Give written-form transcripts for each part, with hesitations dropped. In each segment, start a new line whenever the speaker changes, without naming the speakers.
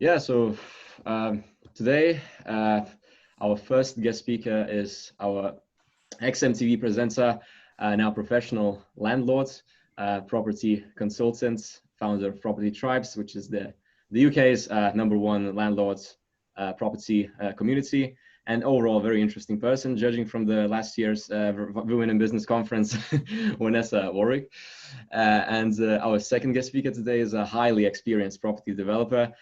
Yeah, so today our first guest speaker is our ex-MTV presenter, now professional landlord, property consultant, founder of Property Tribes, which is the UK's #1 landlord property community, and overall very interesting person, judging from the last year's Women in Business Conference, Vanessa. And our second guest speaker today is a highly experienced property developer,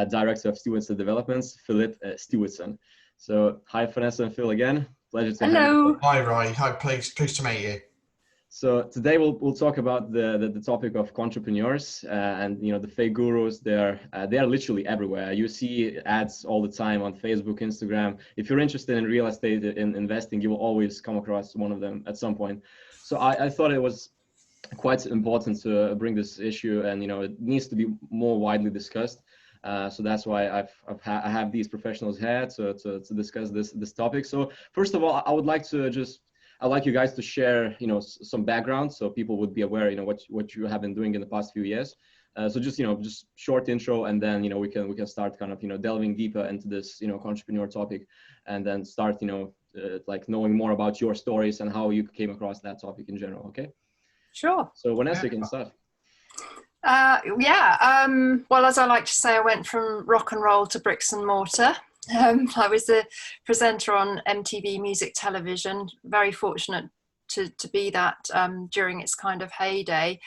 director of Stewardson Developments, Philip Stewardson. So hi, Vanessa and Phil again. Pleasure to have you.
Hi, Ray. Hi, pleased to meet you.
So today we'll talk about the topic of entrepreneurs and the fake gurus. They are literally everywhere. You see ads all the time on Facebook, Instagram. If you're interested in real estate in investing, you will always come across one of them at some point. So I thought it was quite important to bring this issue, and it needs to be more widely discussed. So that's why I have these professionals here to discuss this topic. So first of all, I'd like you guys to share some background so people would be aware what you have been doing in the past few years. So just short intro, and then we can start kind of delving deeper into this entrepreneur topic, and then start like knowing more about your stories and how you came across that topic in general. Okay.
Sure.
So Vanessa, you can start.
Well, as I like to say, I went from rock and roll to bricks and mortar. I was a presenter on MTV Music Television, very fortunate to be that during its kind of heyday.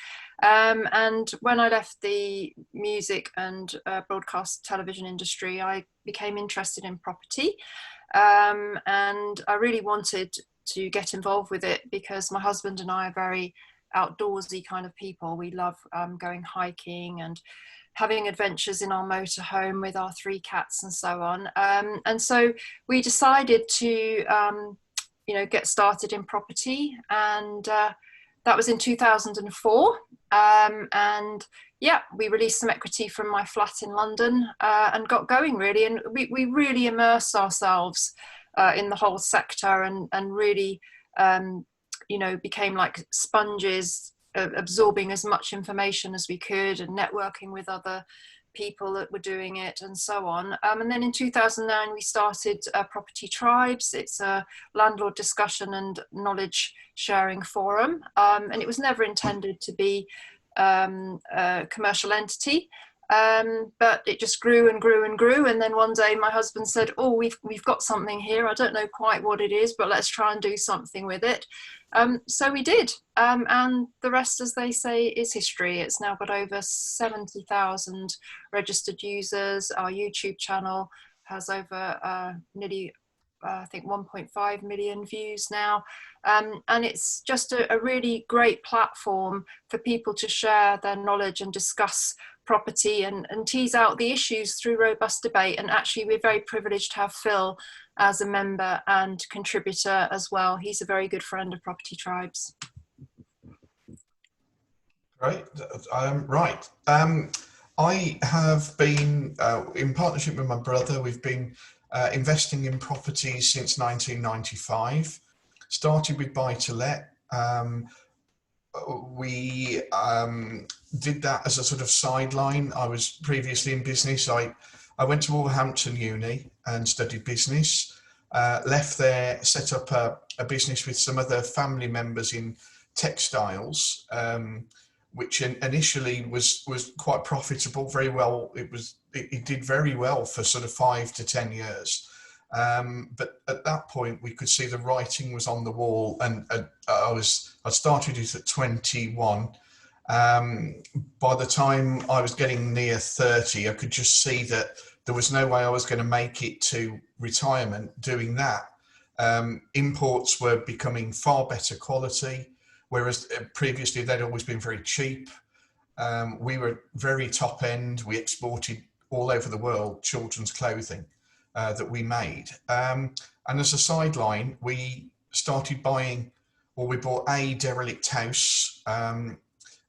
And when I left the music and broadcast television industry, I became interested in property. And I really wanted to get involved with it because my husband and I are very outdoorsy kind of people. We love going hiking and having adventures in our motorhome with our 3 cats and so on. And so we decided to, get started in property, and that was in 2004. And yeah, we released some equity from my flat in London and got going really. And we really immersed ourselves in the whole sector and really, became like sponges, absorbing as much information as we could and networking with other people that were doing it and so on. And then in 2009, we started Property Tribes. It's a landlord discussion and knowledge sharing forum. And it was never intended to be a commercial entity. But it just grew and grew and grew. And then one day my husband said, oh, we've got something here. I don't know quite what it is, but let's try and do something with it. So we did. And the rest, as they say, is history. It's now got over 70,000 registered users. Our YouTube channel has over nearly, I think, 1.5 million views now. And it's just a really great platform for people to share their knowledge and discuss property and tease out the issues through robust debate. And actually, we're very privileged to have Phil as a member and contributor as well. He's a very good friend of Property Tribes.
Great. Right. I have been, in partnership with my brother, we've been investing in properties since 1995. Started with buy-to-let. We did that as a sort of sideline. I was previously in business. I went to Wolverhampton Uni and studied business. Left there, set up a business with some other family members in textiles, which initially was quite profitable. Very well. It did very well for sort of 5 to 10 years. But at that point, we could see the writing was on the wall, and I started it at 21. By the time I was getting near 30, I could just see that there was no way I was going to make it to retirement doing that. Imports were becoming far better quality, whereas previously they'd always been very cheap. We were very top end. We exported all over the world children's clothing that we made. And as a sideline, we started buying, or we bought a derelict house,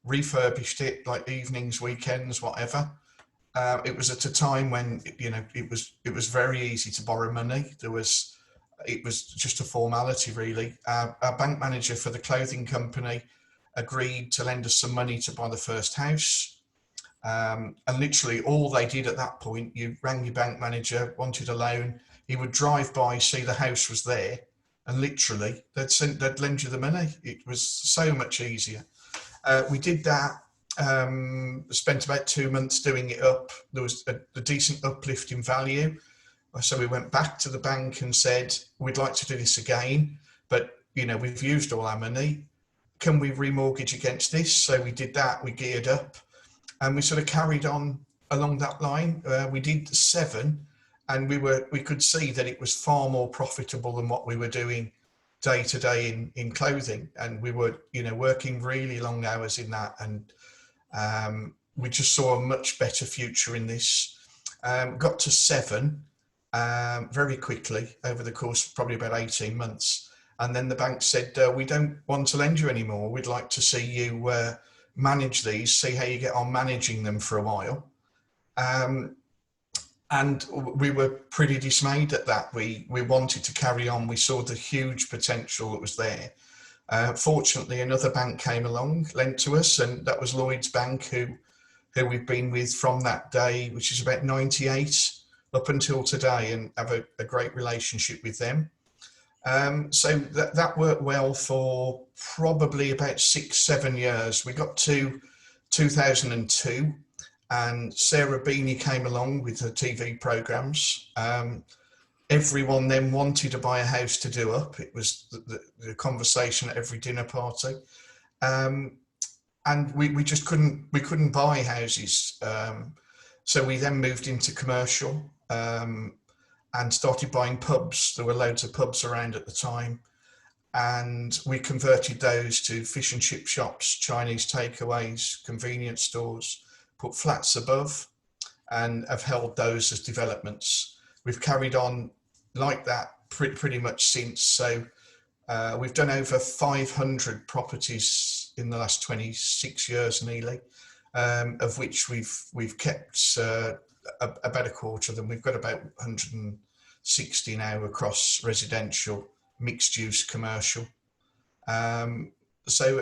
refurbished it like evenings, weekends, whatever. It was at a time when it was very easy to borrow money. It was just a formality, really. Our bank manager for the clothing company agreed to lend us some money to buy the first house. And literally all they did at that point, you rang your bank manager, wanted a loan, he would drive by, see the house was there, and literally they'd lend you the money. It was so much easier. We did that, spent about 2 months doing it up. There was a decent uplift in value. So we went back to the bank and said, we'd like to do this again, but we've used all our money. Can we remortgage against this? So we did that, we geared up, and we sort of carried on along that line. We did 7, and we could see that it was far more profitable than what we were doing day to day in clothing. And we were, working really long hours in that. And we just saw a much better future in this. Got to 7 very quickly over the course of probably about 18 months. And then the bank said, we don't want to lend you anymore. We'd like to see you manage these, see how you get on managing them for a while. And we were pretty dismayed at that. We wanted to carry on. We saw the huge potential that was there. Fortunately, another bank came along, lent to us, and that was Lloyds Bank, who we've been with from that day, which is about 98 up until today, and have a great relationship with them. So that worked well for probably about 6-7 years. We got to 2002, and Sarah Beanie came along with her TV programs. Everyone then wanted to buy a house to do up. It was the conversation at every dinner party. And we just couldn't buy houses. So we then moved into commercial, and started buying pubs. There were loads of pubs around at the time. And we converted those to fish and chip shops, Chinese takeaways, convenience stores, put flats above, and have held those as developments. We've carried on like that pretty much since. So we've done over 500 properties in the last 26 years nearly, of which we've kept about a quarter of them. We've got about 160 now across residential, mixed use, commercial. So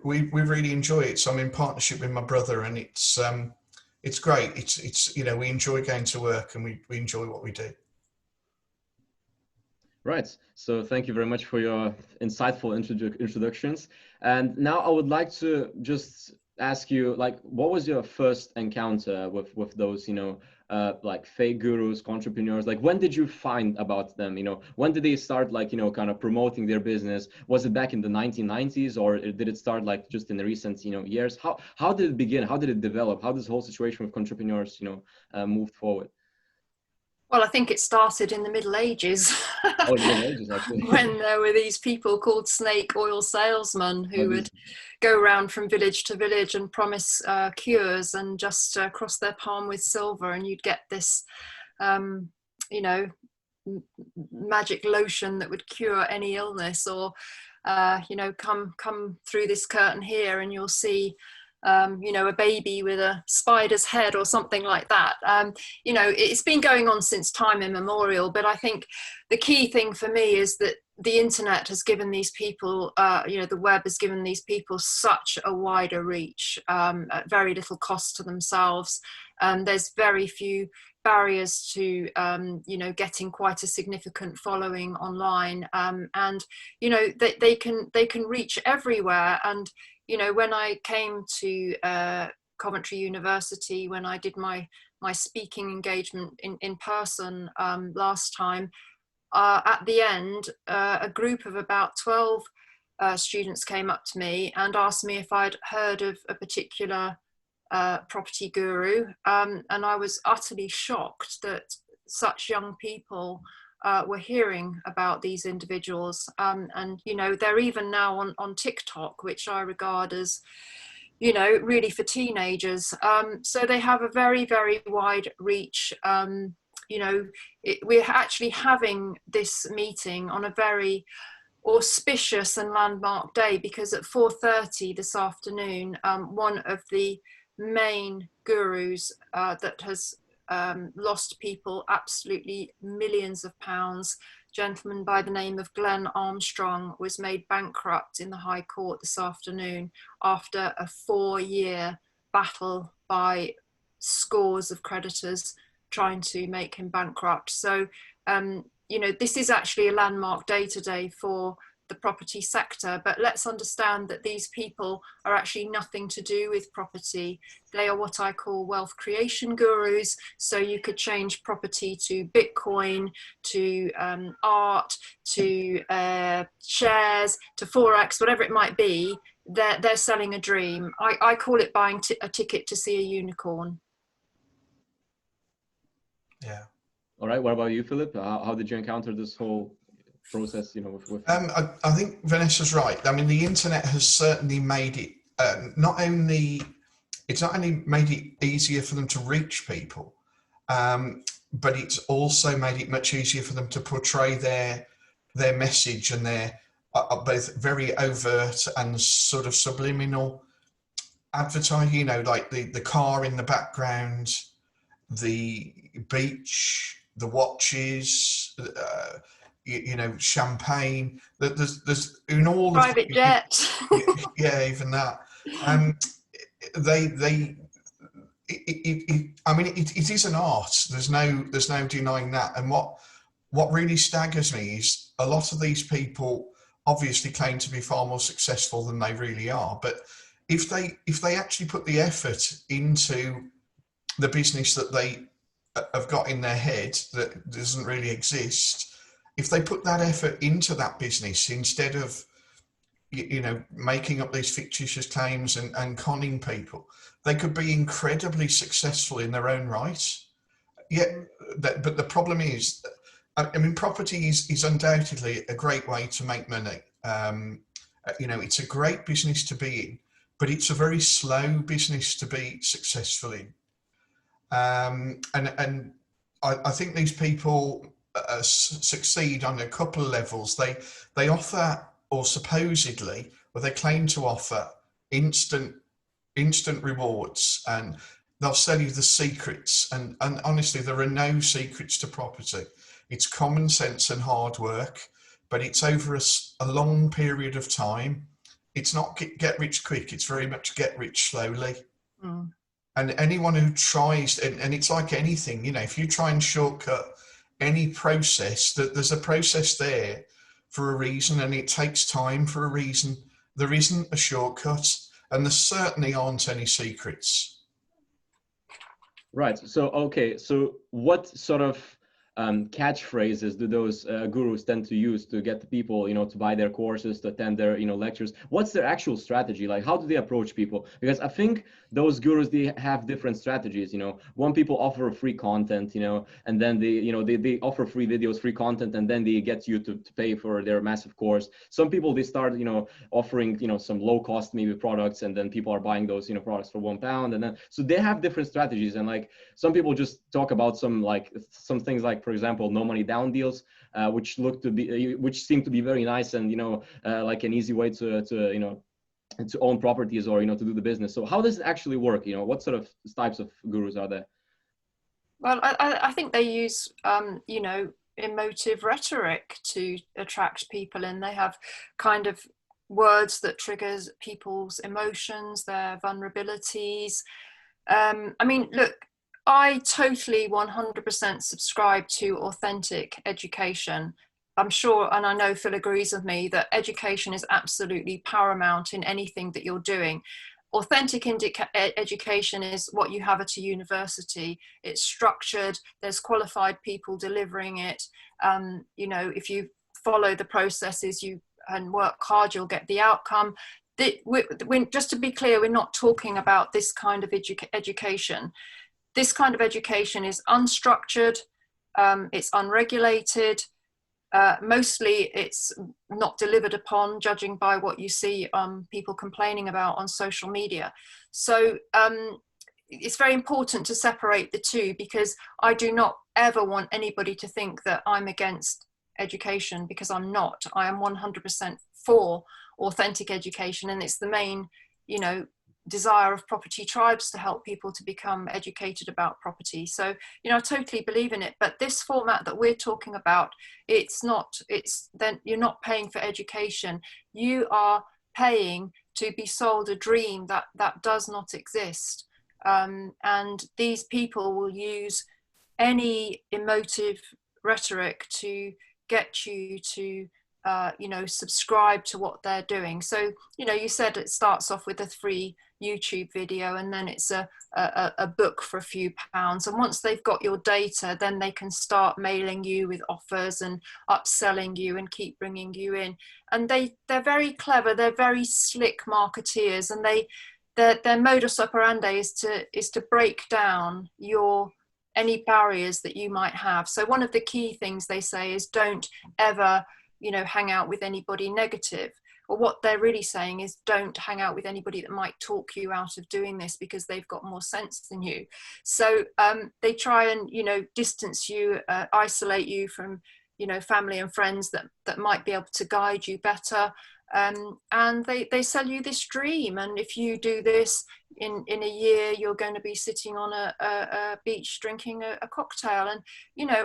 we really enjoy it. So I'm in partnership with my brother, and it's great. It's we enjoy going to work, and we enjoy what we do.
Right. So thank you very much for your insightful introductions. And now I would like to just ask you, like, what was your first encounter with those, like fake gurus, entrepreneurs? Like, when did you find about them? When did they start, like, kind of promoting their business? Was it back in the 1990s, or did it start like just in the recent, years? How did it begin? How did it develop? How this whole situation with entrepreneurs, moved forward?
Well, I think it started in the Middle Ages.
Oh, the Middle Ages, actually.
When there were these people called snake oil salesmen who would go around from village to village and promise cures, and just cross their palm with silver, and you'd get this, magic lotion that would cure any illness, or come through this curtain here and you'll see a baby with a spider's head or something like that. It's been going on since time immemorial, but I think the key thing for me is that the internet has given these people, the web has given these people such a wider reach at very little cost to themselves. There's very few barriers to getting quite a significant following online, and they can reach everywhere. And when I came to Coventry University, when I did my speaking engagement in person last time, at the end, a group of about 12 students came up to me and asked me if I'd heard of a particular property guru, and I was utterly shocked that such young people were hearing about these individuals, and they're even now on TikTok, which I regard as really for teenagers. So they have a very, very wide reach. We're actually having this meeting on a very auspicious and landmark day, because at 4:30 this afternoon, one of the main gurus that has lost people absolutely millions of pounds, gentleman by the name of Glenn Armstrong, was made bankrupt in the High Court this afternoon after a 4-year battle by scores of creditors trying to make him bankrupt. So, you know, this is actually a landmark day today for the property sector, but let's understand that these people are actually nothing to do with property. They are what I call wealth creation gurus. So you could change property to Bitcoin, to art, to shares, to Forex, whatever it might be. They're selling a dream. I call it buying a ticket to see a unicorn.
Yeah.
All right. What about you, Philip? How did you encounter this whole process? You know, with
I think Vanessa's right. I mean, the internet has certainly made it it's not only made it easier for them to reach people, but it's also made it much easier for them to portray their message and their both very overt and sort of subliminal advertising. You know, like the car in the background, the beach, the watches, you know, champagne. There's in all
private
of
jet.
yeah, even that. I mean, it is an art. There's no denying that. And what really staggers me is a lot of these people obviously claim to be far more successful than they really are. But if they actually put the effort into the business that they have got in their head that doesn't really exist, if they put that effort into that business instead of, you know, making up these fictitious claims and conning people, they could be incredibly successful in their own right. But the problem is, I mean, property is undoubtedly a great way to make money. You know, it's a great business to be in, but it's a very slow business to be successful in. And I think these people succeed on a couple of levels. They offer, or supposedly, or they claim to offer, instant rewards, and they'll sell you the secrets. And honestly, there are no secrets to property. It's common sense and hard work, but it's over a long period of time. It's not get rich quick. It's very much get rich slowly. Mm. And anyone who tries, and it's like anything, you know, if you try and shortcut any process, that there's a process there for a reason, and it takes time for a reason. There isn't a shortcut, and there certainly aren't any secrets.
Right. So, okay. So what sort of catchphrases do those gurus tend to use to get the people, you know, to buy their courses, to attend their, you know, lectures? What's their actual strategy? Like, how do they approach people? Because I think those gurus, they have different strategies. You know, one people offer free content, you know, and then they offer free videos, free content, and then they get you to pay for their massive course. Some people, they start, you know, offering, you know, some low cost maybe products, and then people are buying those, you know, products for £1, and then so they have different strategies. And like some people just talk about some things like, for example, no money down deals, which seem to be very nice, and, you know, like an easy way to you know, to own properties, or, you know, to do the business. So how does it actually work? You know, what sort of types of gurus are there?
Well, I think they use, you know, emotive rhetoric to attract people, and they have kind of words that triggers people's emotions, their vulnerabilities. I mean, look, I totally 100% subscribe to authentic education. I'm sure, and I know Phil agrees with me, that education is absolutely paramount in anything that you're doing. Authentic education is what you have at a university. It's structured, there's qualified people delivering it. You know, if you follow the processes and work hard, you'll get the outcome. Just to be clear, we're not talking about this kind of education. This kind of education is unstructured, it's unregulated, mostly it's not delivered upon, judging by what you see people complaining about on social media. So it's very important to separate the two, because I do not ever want anybody to think that I'm against education, because I'm not. I am 100% for authentic education, and it's the main, you know, desire of property tribes to help people to become educated about property. So, you know, I totally believe in it. But this format that we're talking about, then you're not paying for education. You are paying to be sold a dream that does not exist. And these people will use any emotive rhetoric to get you to subscribe to what they're doing. So, you said it starts off with a free YouTube video, and then it's a book for a few pounds. And once they've got your data, then they can start mailing you with offers and upselling you and keep bringing you in. And they're very clever. They're very slick marketeers, and their modus operandi is to break down any barriers that you might have. So one of the key things they say is don't ever hang out with anybody negative. Or what they're really saying is don't hang out with anybody that might talk you out of doing this because they've got more sense than you. So they try and distance you, isolate you from family and friends that might be able to guide you better. And they sell you this dream, and if you do this in a year, you're going to be sitting on a beach drinking a cocktail. And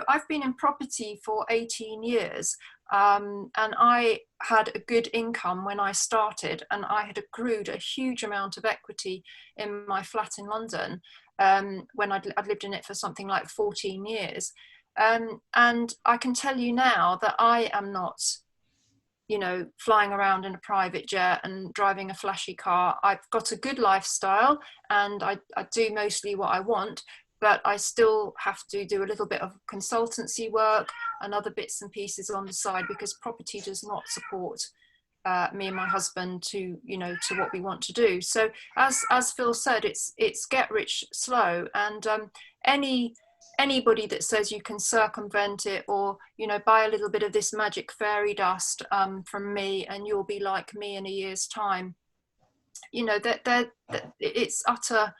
I've been in property for 18 years, and I had a good income when I started, and I had accrued a huge amount of equity in my flat in London when I'd lived in it for something like 14 years. And I can tell you now that I am not flying around in a private jet and driving a flashy car. I've got a good lifestyle, and I do mostly what I want, but I still have to do a little bit of consultancy work and other bits and pieces on the side, because property does not support me and my husband to what we want to do. So as Phil said, it's get rich slow, and anybody that says you can circumvent it, or buy a little bit of this magic fairy dust from me and you'll be like me in a year's time, it's utter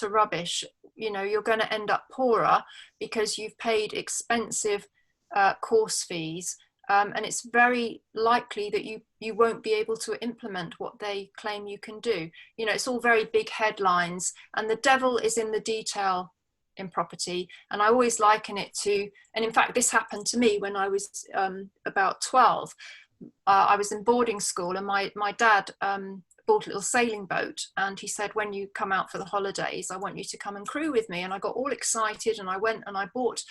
rubbish. You're going to end up poorer because you've paid expensive course fees, and it's very likely that you won't be able to implement what they claim you can do. It's all very big headlines, and the devil is in the detail in property. And I always liken it to, and in fact this happened to me when I was about 12. I was in boarding school, and my dad bought a little sailing boat, and he said, when you come out for the holidays, I want you to come and crew with me. And I got all excited, and I went and I bought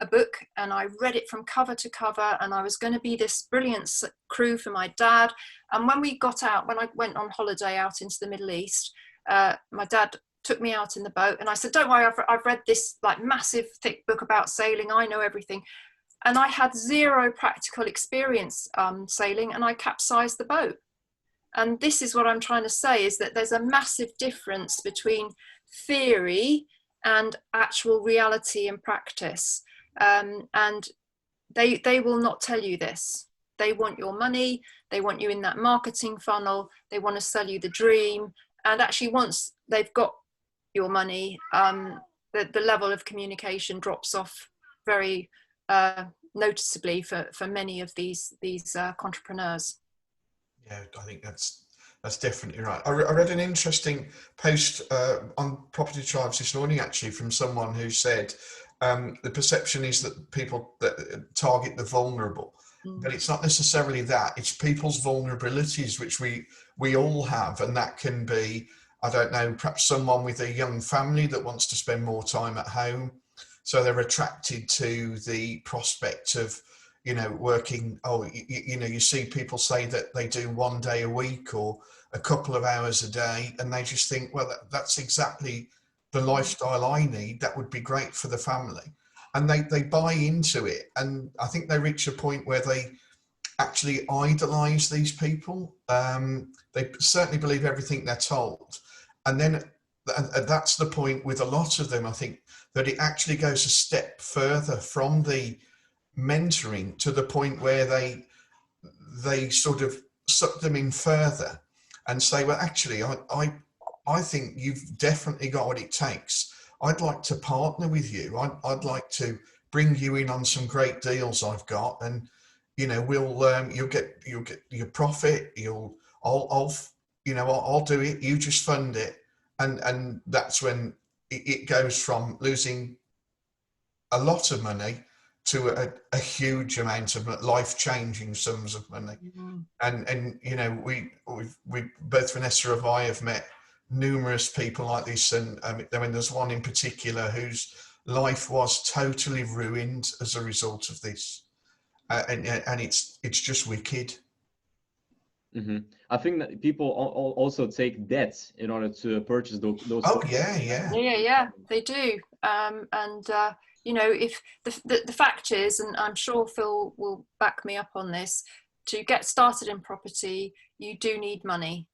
a book, and I read it from cover to cover, and I was going to be this brilliant crew for my dad. And when I went on holiday out into the Middle East, my dad took me out in the boat, and I said, don't worry, I've read this like massive thick book about sailing, I know everything. And I had zero practical experience sailing, and I capsized the boat. And this is what I'm trying to say, is that there's a massive difference between theory and actual reality and practice. And they will not tell you this. They want your money, they want you in that marketing funnel, they want to sell you the dream. And actually, once they've got your money, the level of communication drops off very noticeably for many of these entrepreneurs.
Yeah, I think that's definitely right. I read an interesting post on Property Tribes this morning, actually, from someone who said the perception is that people that target the vulnerable, but it's not necessarily that. It's people's vulnerabilities, which we all have, and that can be, I don't know, perhaps someone with a young family that wants to spend more time at home, so they're attracted to the prospect of working. You see people say that they do 1 day a week or a couple of hours a day, and they just think, well, that's exactly the lifestyle I need. That would be great for the family, and they buy into it. And I think they reach a point where they actually idolize these people. They certainly believe everything they're told, and then that's the point with a lot of them, I think, that it actually goes a step further from the mentoring to the point where they sort of suck them in further and say, well, actually, I think you've definitely got what it takes. I'd like to partner with you. I'd like to bring you in on some great deals I've got, and you'll get your profit. I'll do it. You just fund it, and that's when it goes from losing a lot of money to a huge amount of life-changing sums of money. And you know, we both Vanessa and I have met numerous people like this, and I mean, there's one in particular whose life was totally ruined as a result of this, and it's just wicked.
I think that people also take debts in order to purchase those.
Oh yeah,
they do. You know, if the fact is, and I'm sure Phil will back me up on this, to get started in property, you do need money.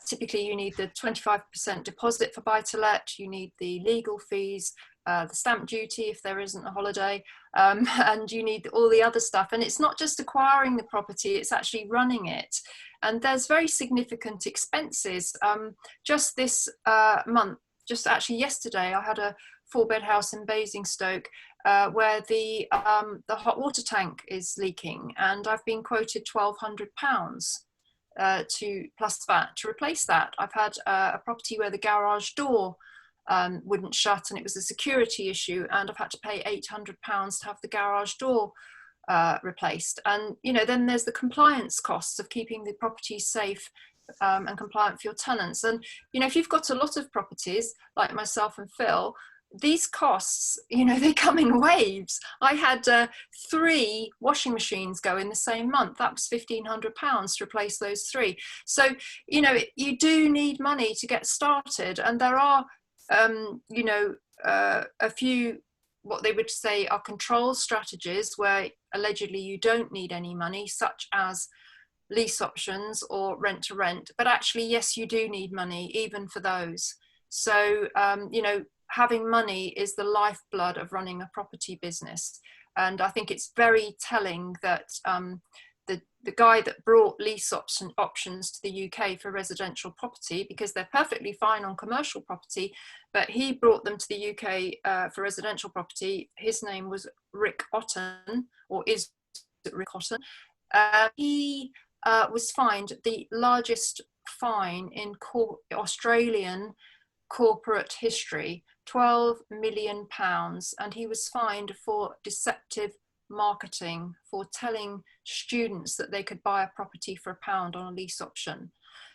Typically, you need the 25% deposit for buy-to-let. You need the legal fees, the stamp duty if there isn't a holiday, and you need all the other stuff. And it's not just acquiring the property, it's actually running it. And there's very significant expenses. Just this month, just actually yesterday, I had a 4-bed house in Basingstoke where the hot water tank is leaking, and I've been quoted £1,200 to plus VAT to replace that. I've had a property where the garage door wouldn't shut, and it was a security issue, and I've had to pay £800 to have the garage door replaced. And you know, then there's the compliance costs of keeping the property safe and compliant for your tenants. And you know, if you've got a lot of properties like myself and Phil, these costs, you know, they come in waves. I had 3 washing machines go in the same month. That was £1,500 to replace those 3. So, you know, you do need money to get started. And there are, you know, a few, what they would say are control strategies where allegedly you don't need any money, such as lease options or rent to rent. But actually, yes, you do need money even for those. So, you know, having money is the lifeblood of running a property business. And I think it's very telling that the guy that brought lease options to the UK for residential property, because they're perfectly fine on commercial property, but he brought them to the UK for residential property. His name was Rick Otten, or is Rick Otten. He was fined the largest fine in Australian corporate history, £12 million, and he was fined for deceptive marketing, for telling students that they could buy a property for £1 on a lease option.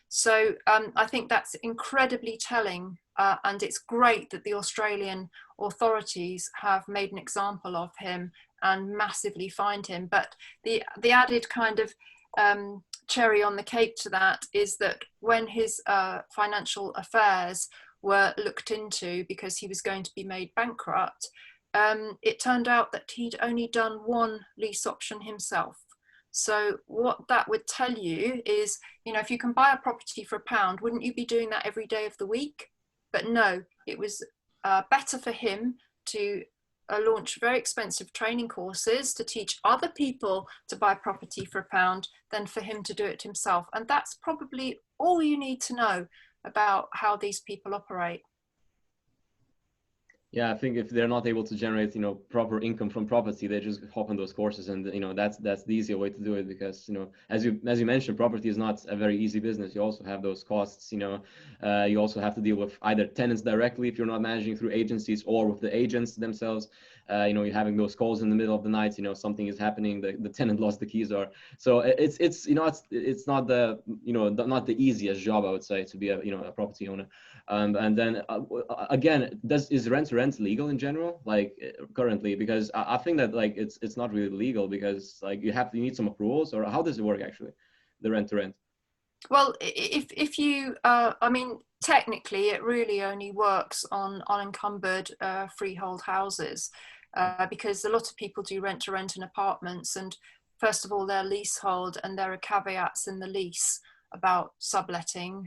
So I think that's incredibly telling, and it's great that the Australian authorities have made an example of him and massively fined him. But the added kind of cherry on the cake to that is that when his financial affairs were looked into, because he was going to be made bankrupt, it turned out that he'd only done 1 lease option himself. So what that would tell you is, you know, if you can buy a property for £1, wouldn't you be doing that every day of the week? But no, it was better for him to launch very expensive training courses to teach other people to buy property for £1 than for him to do it himself. And that's probably all you need to know about how these people operate.
Yeah, I think if they're not able to generate, you know, proper income from property, they just hop on those courses, and you know, that's the easier way to do it, because you know, as you mentioned, property is not a very easy business. You also have those costs. You know, you also have to deal with either tenants directly if you're not managing through agencies, or with the agents themselves. You know, you're having those calls in the middle of the night. You know, something is happening. The tenant lost the keys, or so it's you know, it's not the, you know, not the easiest job, I would say, to be a property owner. And then again, is rent legal in general, like currently? Because I think that like it's not really legal, because like you need some approvals, or how does it work actually, the rent to rent?
Well, if you I mean, technically it really only works on unencumbered freehold houses, because a lot of people do rent to rent in apartments, and first of all, they're leasehold, and there are caveats in the lease about subletting,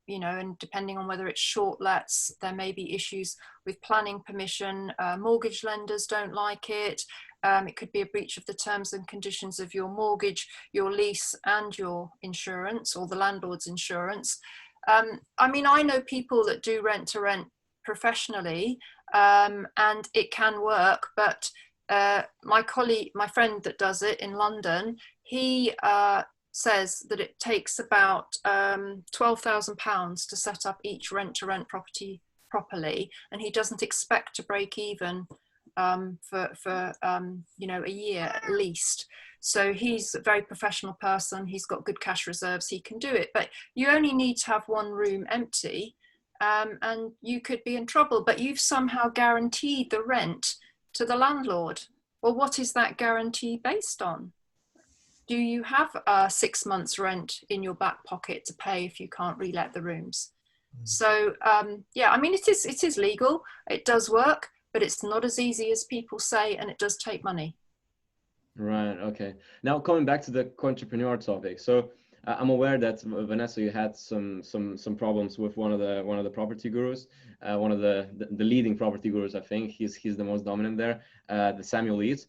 you know, and depending on whether it's short lets, there may be issues with planning permission. Mortgage lenders don't like it. It could be a breach of the terms and conditions of your mortgage, your lease, and your insurance, or the landlord's insurance. I mean, I know people that do rent to rent professionally, and it can work, but my friend that does it in London, he says that it takes about £12,000 to set up each rent-to-rent property properly, and he doesn't expect to break even for you know, a year at least. So he's a very professional person. He's got good cash reserves. He can do it. But you only need to have one room empty, and you could be in trouble. But you've somehow guaranteed the rent to the landlord. Well, what is that guarantee based on? Do you have 6 months rent in your back pocket to pay if you can't relet the rooms? So yeah, I mean, it is legal. It does work, but it's not as easy as people say, and it does take money.
Right. Okay. Now coming back to the Contrepreneur topic. So I'm aware that Vanessa, you had some problems with one of the property gurus, one of the leading property gurus. I think he's the most dominant there, the Samuel Leeds.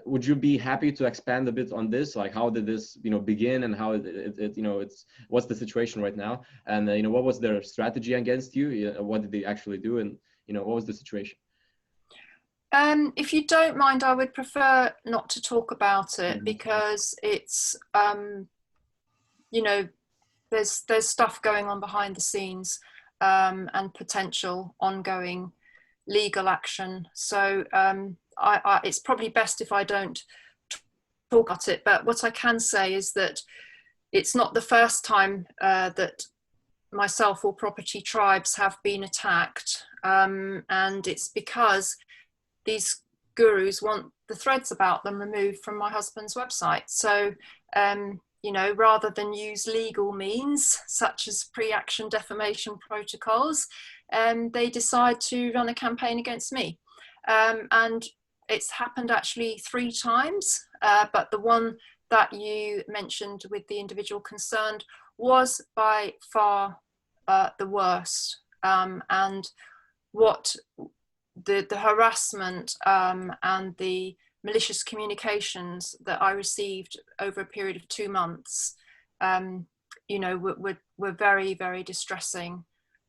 Would you be happy to expand a bit on this? Like, how did this, you know, begin, and how it you know, what's the situation right now, and you know, what was their strategy against you? What did they actually do, and you know, what was the situation?
If you don't mind, I would prefer not to talk about it, because it's you know, there's stuff going on behind the scenes, and potential ongoing legal action. So it's probably best if I don't talk about it. But what I can say is that it's not the first time that myself or Property Tribes have been attacked, and it's because these gurus want the threads about them removed from my husband's website. So you know, rather than use legal means such as pre-action defamation protocols, they decide to run a campaign against me. And it's happened actually 3 times, but the one that you mentioned with the individual concerned was by far the worst. And what the harassment and the malicious communications that I received over a period of 2 months, you know, were very, very distressing.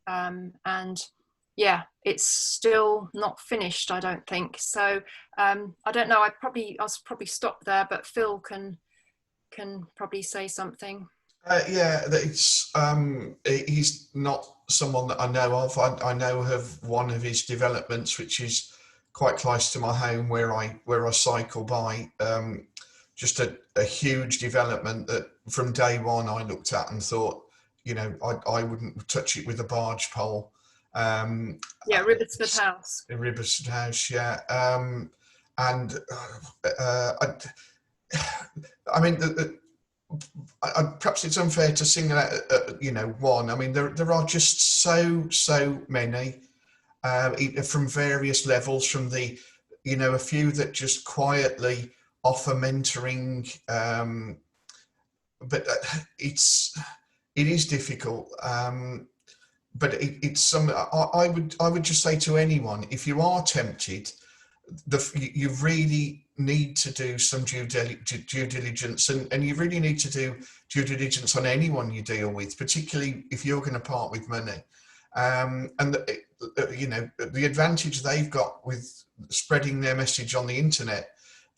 And yeah, it's still not finished, I don't think. So I don't know, I'll probably stop there, but Phil can probably say something.
Yeah, it's he's not someone that I know of. I know of one of his developments, which is quite close to my home, where I cycle by. Just a huge development that from day one I looked at and thought, you know, I wouldn't touch it with a barge pole.
Yeah, Ribersford House.
Ribersford House, yeah. And I mean, perhaps it's unfair to single out, you know, one. I mean, there are just so many from various levels. From the, you know, a few that just quietly offer mentoring, but it is difficult. But it's some. I would just say to anyone, if you are tempted, you really need to do some due diligence, and you really need to do due diligence on anyone you deal with, particularly if you're going to part with money. And you know, the advantage they've got with spreading their message on the internet,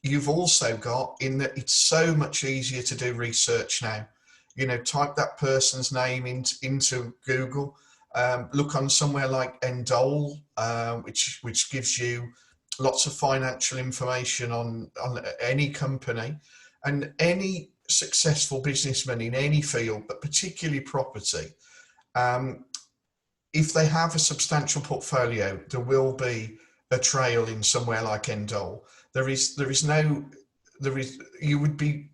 you've also got in that it's so much easier to do research now. You know, type that person's name into Google, look on somewhere like Endole, which gives you lots of financial information on any company, and any successful businessman in any field, but particularly property. If they have a substantial portfolio, there will be a trail in somewhere like Endole. You would be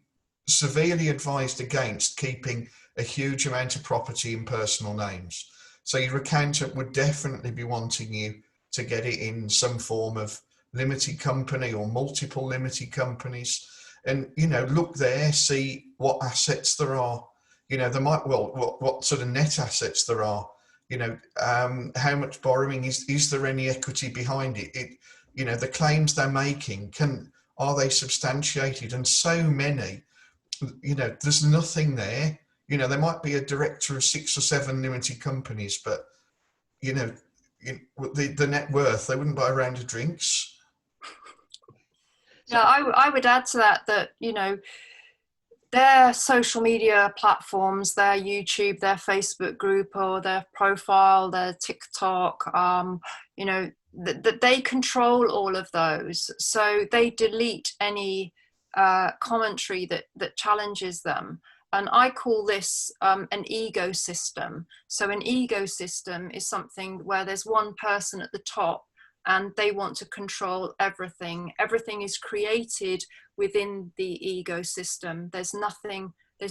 severely advised against keeping a huge amount of property in personal names. So your accountant would definitely be wanting you to get it in some form of limited company or multiple limited companies, and, you know, look there, see what assets there are. You know, there might, well, what sort of net assets there are. You know, how much borrowing is there any equity behind it? You know, the claims they're making, are they substantiated? And so many, you know, there's nothing there. You know, there might be a director of 6 or 7 limited companies, but, you know, the net worth, they wouldn't buy a round of drinks.
Yeah, I would add to that, you know, their social media platforms, their YouTube, their Facebook group, or their profile, their TikTok, you know, that they control all of those. So they delete any commentary that challenges them. And I call this an ecosystem. So an ecosystem is something where there's one person at the top and they want to control everything. Everything is created within the ecosystem. There's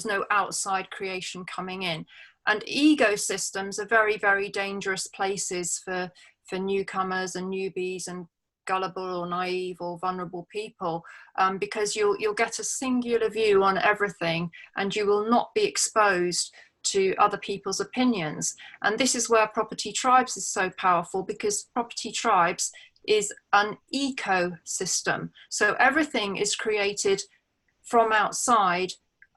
no outside creation coming in. And ecosystems are very, very dangerous places for newcomers and newbies and gullible or naive or vulnerable people, because you'll get a singular view on everything and you will not be exposed to other people's opinions. And this is where Property Tribes is so powerful, because Property Tribes is an ecosystem. So everything is created from outside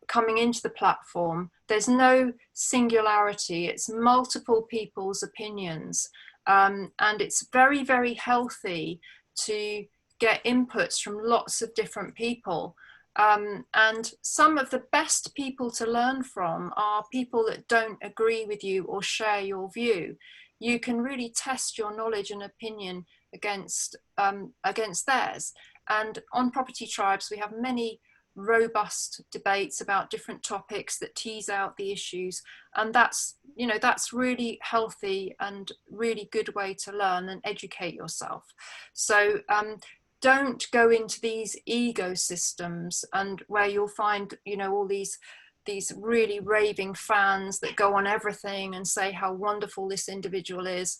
coming into the platform. There's no singularity, it's multiple people's opinions. And it's very, very healthy to get inputs from lots of different people. And some of the best people to learn from are people that don't agree with you or share your view. You can really test your knowledge and opinion against theirs. And on Property Tribes, we have many robust debates about different topics that tease out the issues, and that's really healthy and really good way to learn and educate yourself. So don't go into these ecosystems and where you'll find all these really raving fans that go on everything and say how wonderful this individual is.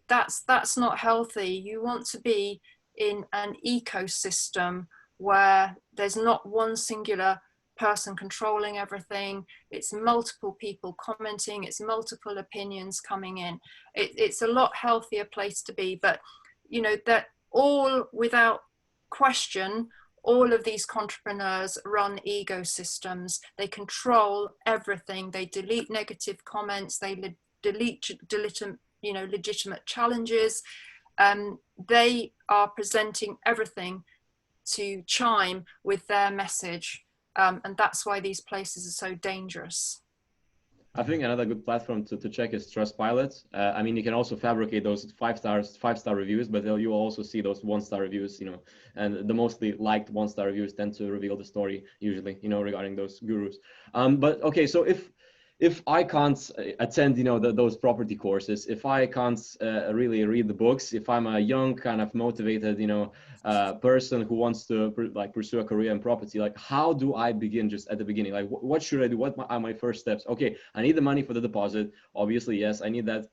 That's not healthy. You want to be in an ecosystem where there's not one singular person controlling everything. It's multiple people commenting, it's multiple opinions coming in. It's a lot healthier place to be. But that all, without question, all of these entrepreneurs run ecosystems. They control everything. They delete negative comments, they delete legitimate challenges. They are presenting everything to chime with their message, and that's why these places are so dangerous.
I think another good platform to check is Trustpilot. I mean, you can also fabricate those five-star reviews, but you also see those one-star reviews, and the mostly liked one-star reviews tend to reveal the story usually, regarding those gurus. But okay, so if I can't attend, those property courses, if I can't really read the books, if I'm a young kind of motivated, person who wants to pursue a career in property, how do I begin just at the beginning? What should I do? What are my first steps? Okay, I need the money for the deposit. Obviously, yes, I need that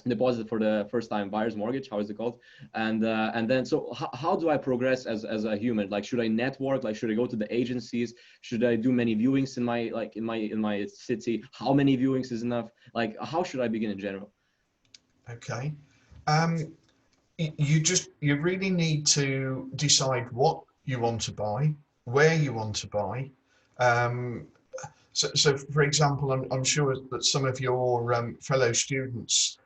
deposit for the first-time buyer's mortgage. How is it called? And then, so how do I progress as a human? Should I network? Should I go to the agencies? Should I do many viewings in my city? How many viewings is enough? How should I begin in general? Okay.
You really need to decide what you want to buy, where you want to buy. So for example, I'm sure that some of your fellow students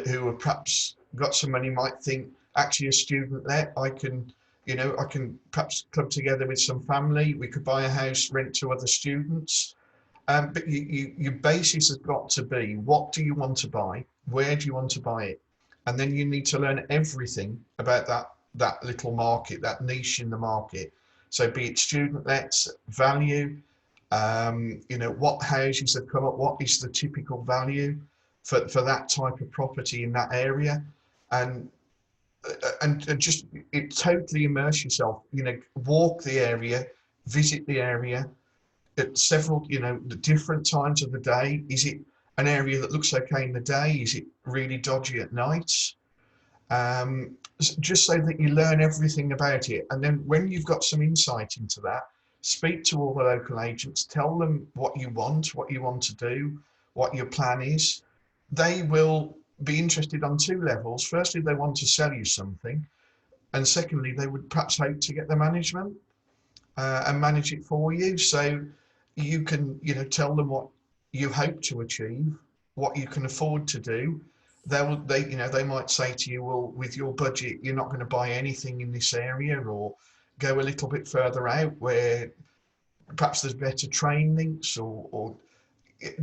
who have perhaps got some money might think, actually a student let, I can perhaps club together with some family, we could buy a house, rent to other students. But your basis has got to be, what do you want to buy? Where do you want to buy it? And then you need to learn everything about that little market, that niche in the market. So be it student lets, value, what houses have come up, what is the typical value for that type of property in that area, and just totally immerse yourself. Walk the area, visit the area at several, the different times of the day. Is it an area that looks okay in the day? Is it really dodgy at night? Just so that you learn everything about it, and then when you've got some insight into that, speak to all the local agents, tell them what you want to do, what your plan is. They will be interested on two levels. Firstly, they want to sell you something, and secondly, they would perhaps hope to get the management and manage it for you. So you can, tell them what you hope to achieve, what you can afford to do. They might say to you, well, with your budget, you're not going to buy anything in this area, or go a little bit further out where perhaps there's better train links, or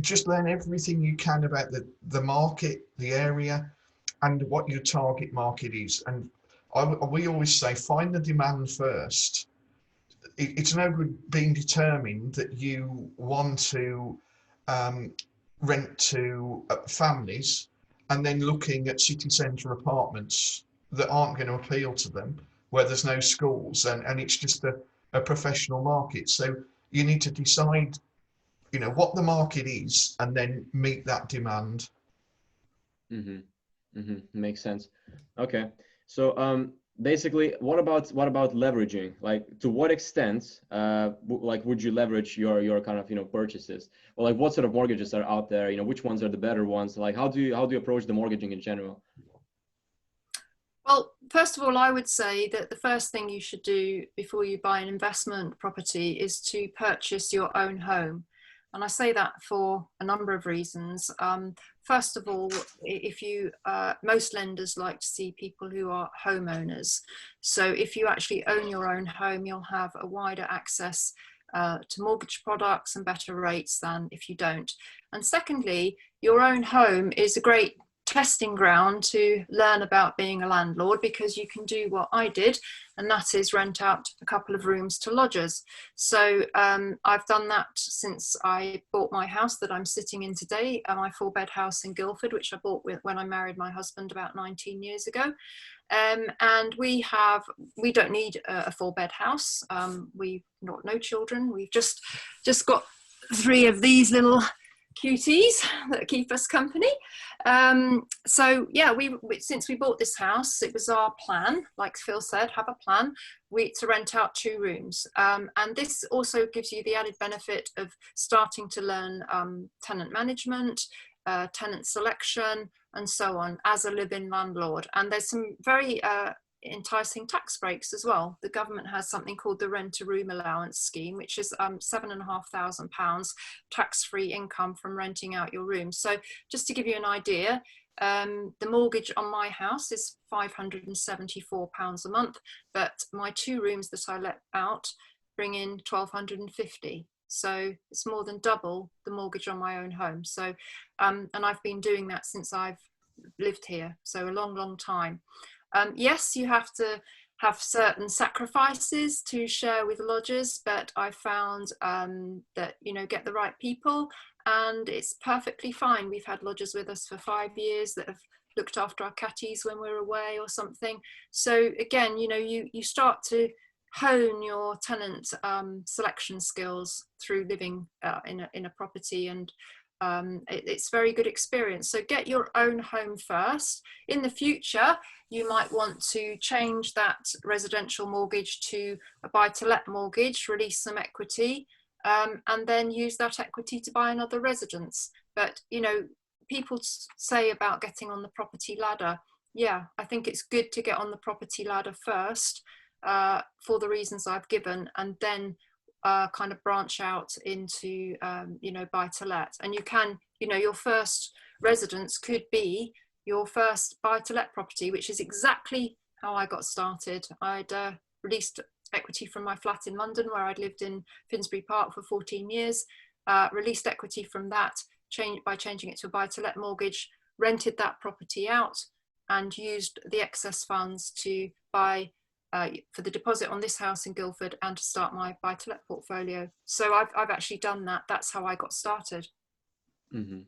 just learn everything you can about the market, the area, and what your target market is. And we always say, find the demand first. It's no good being determined that you want to rent to families and then looking at city centre apartments that aren't going to appeal to them, where there's no schools, and it's just a professional market. So you need to decide, what the market is, and then meet that demand.
Mm-hmm. Mm-hmm. Makes sense. Okay. So basically, what about leveraging? Like, to what extent would you leverage your kind of purchases? Or like, what sort of mortgages are out there? Which ones are the better ones? Like, how do you approach the mortgaging in general?
Well, first of all, I would say that the first thing you should do before you buy an investment property is to purchase your own home. And I say that for a number of reasons. First of all, if you, most lenders like to see people who are homeowners. So if you actually own your own home, you'll have a wider access to mortgage products and better rates than if you don't. And secondly, your own home is a great testing ground to learn about being a landlord, because you can do what I did, and that is rent out a couple of rooms to lodgers. So I've done that since I bought my house that I'm sitting in today, my 4-bed house in Guildford, which I bought when I married my husband about 19 years ago. And we don't need a 4-bed house. We've got no children. We've just got 3 of these little cuties that keep us company. So yeah, since we bought this house, it was our plan, like Phil said, have a plan, to rent out 2 rooms. And this also gives you the added benefit of starting to learn tenant management, tenant selection, and so on as a live-in landlord. And there's some very enticing tax breaks as well. The government has something called the rent a room allowance scheme, which is £7,500 tax-free income from renting out your room. So just to give you an idea, the mortgage on my house is £574 a month, but my 2 rooms that I let out bring in £1,250. So it's more than double the mortgage on my own home. So and I've been doing that since I've lived here, so a long time. Yes, you have to have certain sacrifices to share with lodgers, but I found that, get the right people and it's perfectly fine. We've had lodgers with us for 5 years that have looked after our catties when we're away or something. So again, you start to hone your tenant selection skills through living in a property, and it's very good experience. So get your own home first. In the future, you might want to change that residential mortgage to a buy-to-let mortgage, release some equity, and then use that equity to buy another residence. But, people say about getting on the property ladder. Yeah, I think it's good to get on the property ladder first for the reasons I've given, and then kind of branch out into, buy-to-let. And you can, your first residence could be your first buy-to-let property, which is exactly how I got started. I'd released equity from my flat in London, where I'd lived in Finsbury Park for 14 years, released equity from that by changing it to a buy-to-let mortgage, rented that property out, and used the excess funds to buy for the deposit on this house in Guildford and to start my buy-to-let portfolio. So I've actually done that. That's how I got started.
Mm-hmm.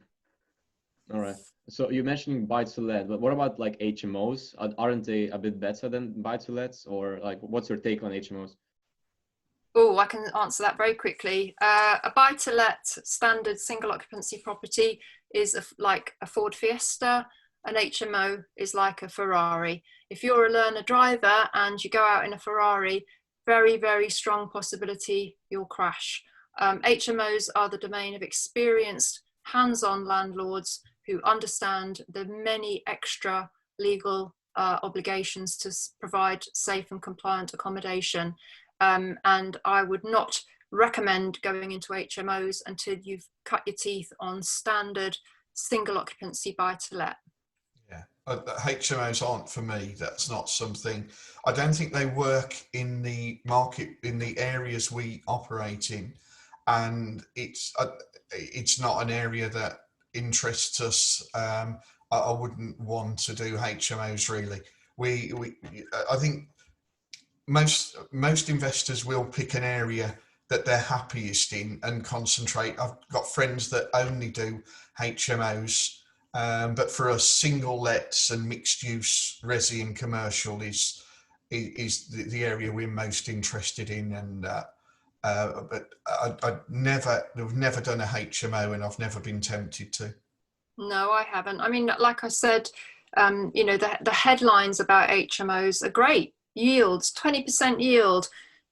All right. So you're mentioning buy-to-let, but what about like HMOs? Aren't they a bit better than buy-to-lets, or like what's your take on HMOs?
Oh, I can answer that very quickly. A buy-to-let standard single occupancy property is like a Ford Fiesta. An HMO is like a Ferrari. If you're a learner driver and you go out in a Ferrari, very, very strong possibility you'll crash. HMOs are the domain of experienced, hands-on landlords who understand the many extra legal obligations to provide safe and compliant accommodation. And I would not recommend going into HMOs until you've cut your teeth on standard single occupancy buy-to-let.
Yeah, HMOs aren't for me. That's not something, I don't think they work in the market, in the areas we operate in. And it's not an area that interests us. I wouldn't want to do HMOs really. I think most investors will pick an area that they're happiest in and concentrate. I've got friends that only do HMOs, but for us, single lets and mixed use resi and commercial is the area we're most interested in. And but we've never done a HMO, and I've never been tempted to.
No, I haven't. I mean, like I said, you know, the headlines about HMOs are great. Yields, 20% yield,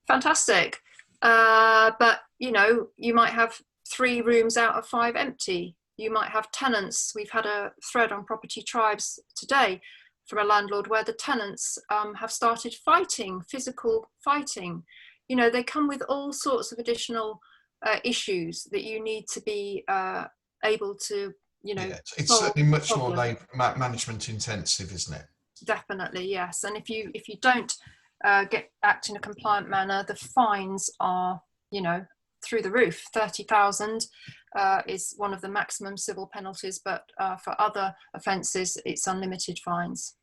fantastic. But, you know, you might have 3 rooms out of 5 empty. You might have tenants. We've had a thread on Property Tribes today from a landlord where the tenants have started fighting, physical fighting. You know, they come with all sorts of additional issues that you need to be able to, you know,
yeah, it's certainly much more management intensive, isn't it?
Definitely, yes. And if you don't act in a compliant manner, the fines are, you know, through the roof. 30,000 is one of the maximum civil penalties, but for other offences, it's unlimited fines.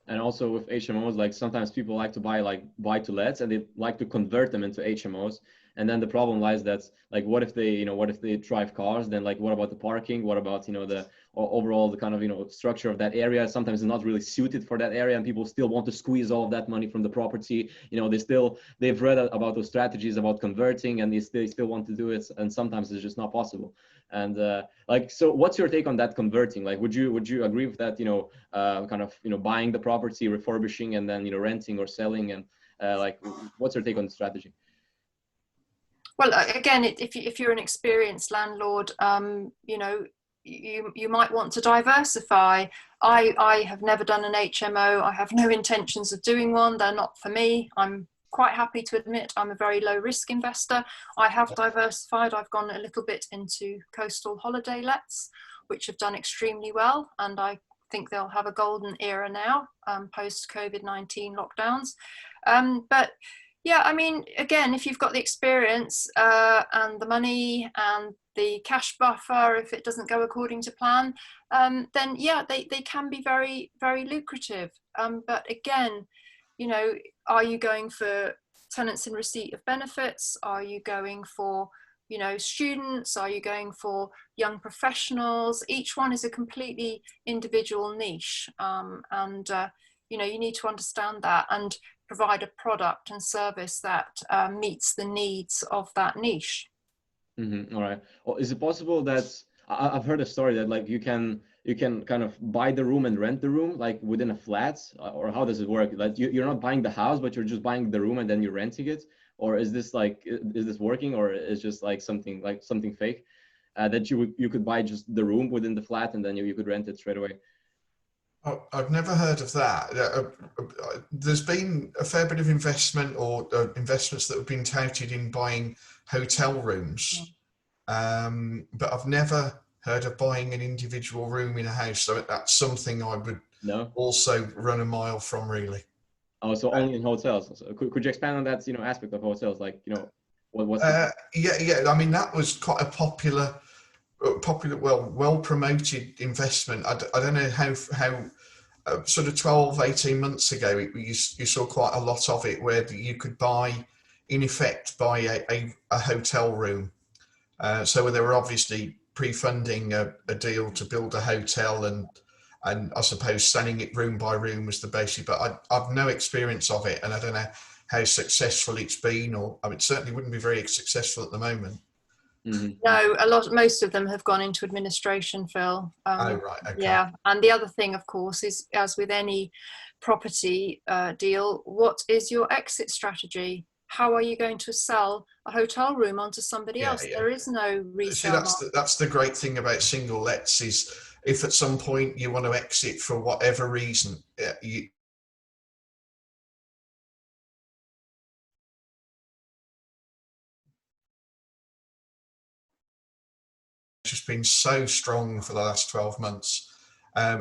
And also with HMOs, like sometimes people like to buy like buy-to-lets, and they like to convert them into HMOs. And then the problem lies that, like, what if they drive cars? Then, like, what about the parking? What about, you know, the overall, the kind of, you know, structure of that area? Sometimes it's not really suited for that area, and people still want to squeeze all of that money from the property. You know, they've read about those strategies about converting, and they still want to do it. And sometimes it's just not possible. And like, so what's your take on that converting? Like, would you agree with that, you know, kind of, you know, buying the property, refurbishing, and then, you know, renting or selling? And like, what's your take on the strategy?
Well, again, if you're an experienced landlord, you know, you might want to diversify. I have never done an HMO. I have no intentions of doing one. They're not for me. I'm quite happy to admit I'm a very low risk investor. I have diversified. I've gone a little bit into coastal holiday lets, which have done extremely well. And I think they'll have a golden era now, post COVID-19 lockdowns. But yeah, I mean, again, if you've got the experience and the money and the cash buffer, if it doesn't go according to plan, then yeah, they can be very, very lucrative. But again, you know, are you going for tenants in receipt of benefits? Are you going for, you know, students? Are you going for young professionals? Each one is a completely individual niche. You know, you need to understand that and provide a product and service that meets the needs of that niche.
Mm-hmm. All right. Well, is it possible that I've heard a story that, like, you can kind of buy the room and rent the room, like within a flat, or how does it work? Like, you're not buying the house, but you're just buying the room and then you're renting it? Or is this working, or is just like something fake that you could buy just the room within the flat and then you could rent it straight away?
Oh, I've never heard of that. There's been a fair bit of investment or investments that have been touted in buying hotel rooms, but I've never heard of buying an individual room in a house. So that's something I would also run a mile from, really.
Oh, so only in hotels. So could you expand on that, you know, aspect of hotels? Like, you know, what's
yeah. I mean, that was quite a popular, well promoted investment. I don't know how sort of 12, 18 months ago, you saw quite a lot of it where you could buy, in effect, buy a hotel room. So they were obviously pre-funding a deal to build a hotel, and I suppose selling it room by room was the basic. But I've no experience of it, and I don't know how successful it's been, or I mean, it certainly wouldn't be very successful at the moment.
Mm-hmm. No, most of them have gone into administration, Phil.
Oh, right. Okay.
Yeah, and the other thing, of course, is, as with any property deal, what is your exit strategy? How are you going to sell a hotel room onto somebody else? Yeah. There is no resale.
See, that's the great thing about single lets, is if at some point you want to exit for whatever reason, you just been so strong for the last 12 months.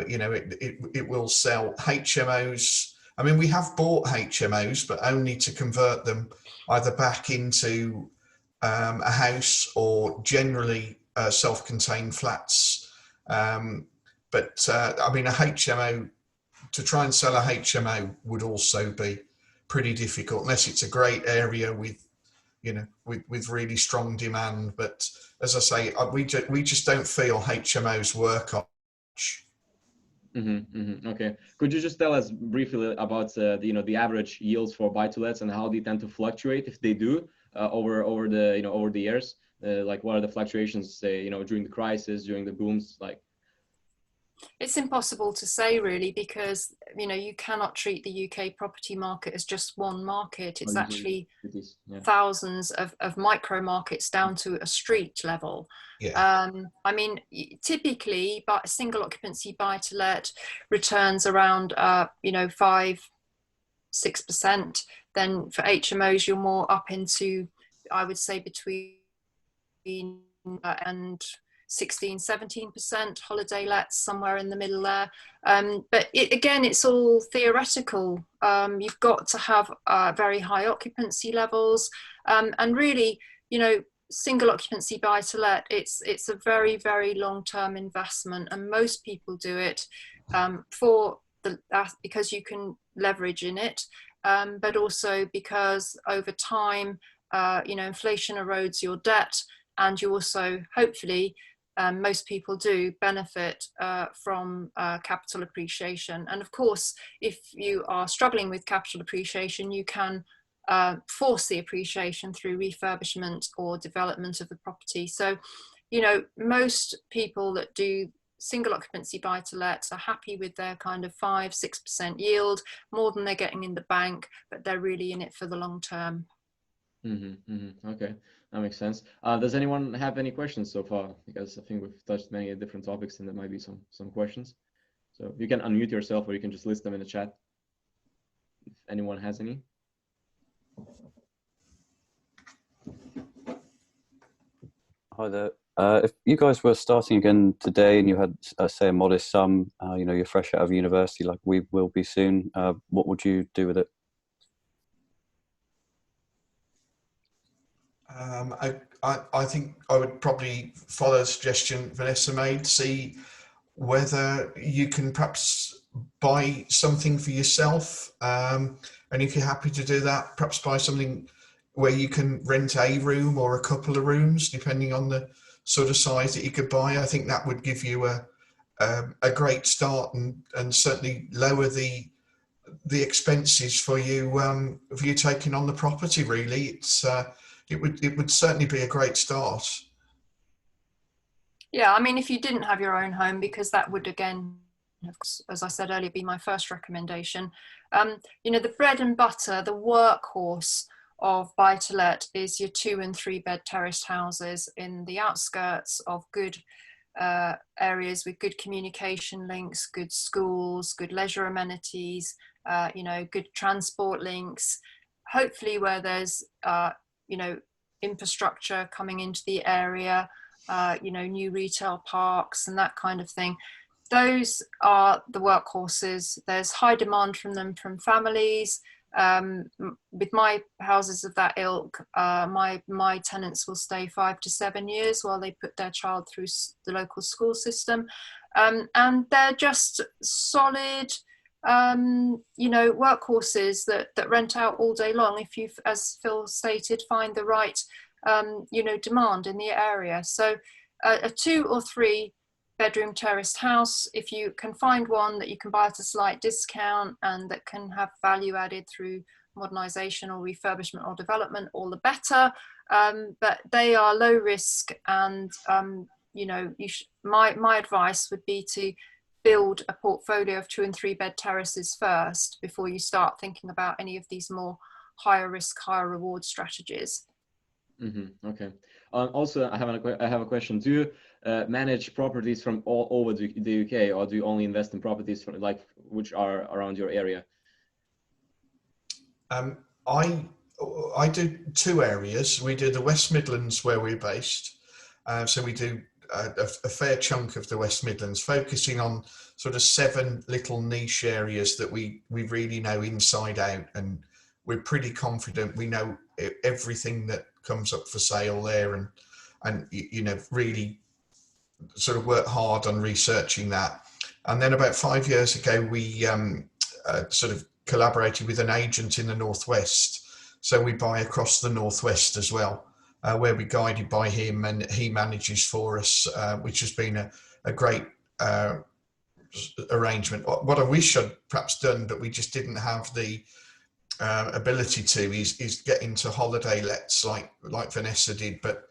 You know, it will sell. HMOs, I mean, we have bought HMOs, but only to convert them either back into a house or generally self-contained flats. But But I mean, a HMO, to try and sell a HMO would also be pretty difficult unless it's a great area with, you know, with really strong demand. But as I say, we just don't feel HMOs work on much.
Okay. Could you just tell us briefly about the average yields for buy-to-lets and how they tend to fluctuate, if they do, over the years? Like, what are the fluctuations, say, during the crisis, during the booms, like?
It's impossible to say, really, because you cannot treat the UK property market as just one market. It's actually thousands of micro markets down to a street level.
Yeah.
I mean, typically, but single occupancy buy to let returns around 5-6%. Then for HMOs, you're more up into, I would say, between and 16-17%, holiday lets somewhere in the middle there. But again, it's all theoretical. You've got to have very high occupancy levels, and really, single occupancy buy to let, it's a very, very long-term investment, and most people do it because you can leverage in it, but also because over time, inflation erodes your debt, and you also, hopefully, most people do benefit from capital appreciation. And of course, if you are struggling with capital appreciation, you can force the appreciation through refurbishment or development of the property. So, most people that do single occupancy buy to let are happy with their kind of 5-6% yield, more than they're getting in the bank, but they're really in it for the long term.
Okay, that makes sense. Does anyone have any questions so far? Because I think we've touched many different topics, and there might be some questions. So you can unmute yourself, or you can just list them in the chat if anyone has any.
Hi there. If you guys were starting again today and you had, say, a modest sum, you're fresh out of university, like we will be soon, what would you do with it?
I think I would probably follow the suggestion Vanessa made, see whether you can perhaps buy something for yourself. And if you're happy to do that, perhaps buy something where you can rent a room or a couple of rooms, depending on the sort of size that you could buy. I think that would give you a great start, and certainly lower the expenses for you taking on the property. Really, it would certainly be a great start.
Yeah, I mean, if you didn't have your own home, because that would, again, as I said earlier, be my first recommendation. The bread and butter, the workhorse of buy-to-let is your 2- and 3-bed terraced houses in the outskirts of good areas with good communication links, good schools, good leisure amenities, good transport links, hopefully where there's infrastructure coming into the area, new retail parks and that kind of thing. Those are the workhorses. There's high demand from them from families. With my houses of that ilk, my tenants will stay 5 to 7 years while they put their child through the local school system, and they're just solid, workhorses that rent out all day long if you, as Phil stated, find the right demand in the area. So a 2 or 3 bedroom terraced house, if you can find one that you can buy at a slight discount and that can have value added through modernisation or refurbishment or development, all the better. But they are low risk, and my advice would be to build a portfolio of 2- and 3-bed terraces first before you start thinking about any of these more higher risk, higher reward strategies.
Okay. Also, I have a question. Do you manage properties from all over the UK, or do you only invest in properties from, which are around your area?
I do 2 areas. We do the West Midlands, where we're based. So we do a fair chunk of the West Midlands, focusing on sort of 7 little niche areas that we really know inside out, and we're pretty confident we know everything that comes up for sale there, and really sort of work hard on researching that. And then about 5 years ago, we sort of collaborated with an agent in the Northwest. So we buy across the Northwest as well, where we're guided by him and he manages for us, which has been a great arrangement. What I wish I'd perhaps done, but we just didn't have the ability to, is get into holiday lets like Vanessa did. But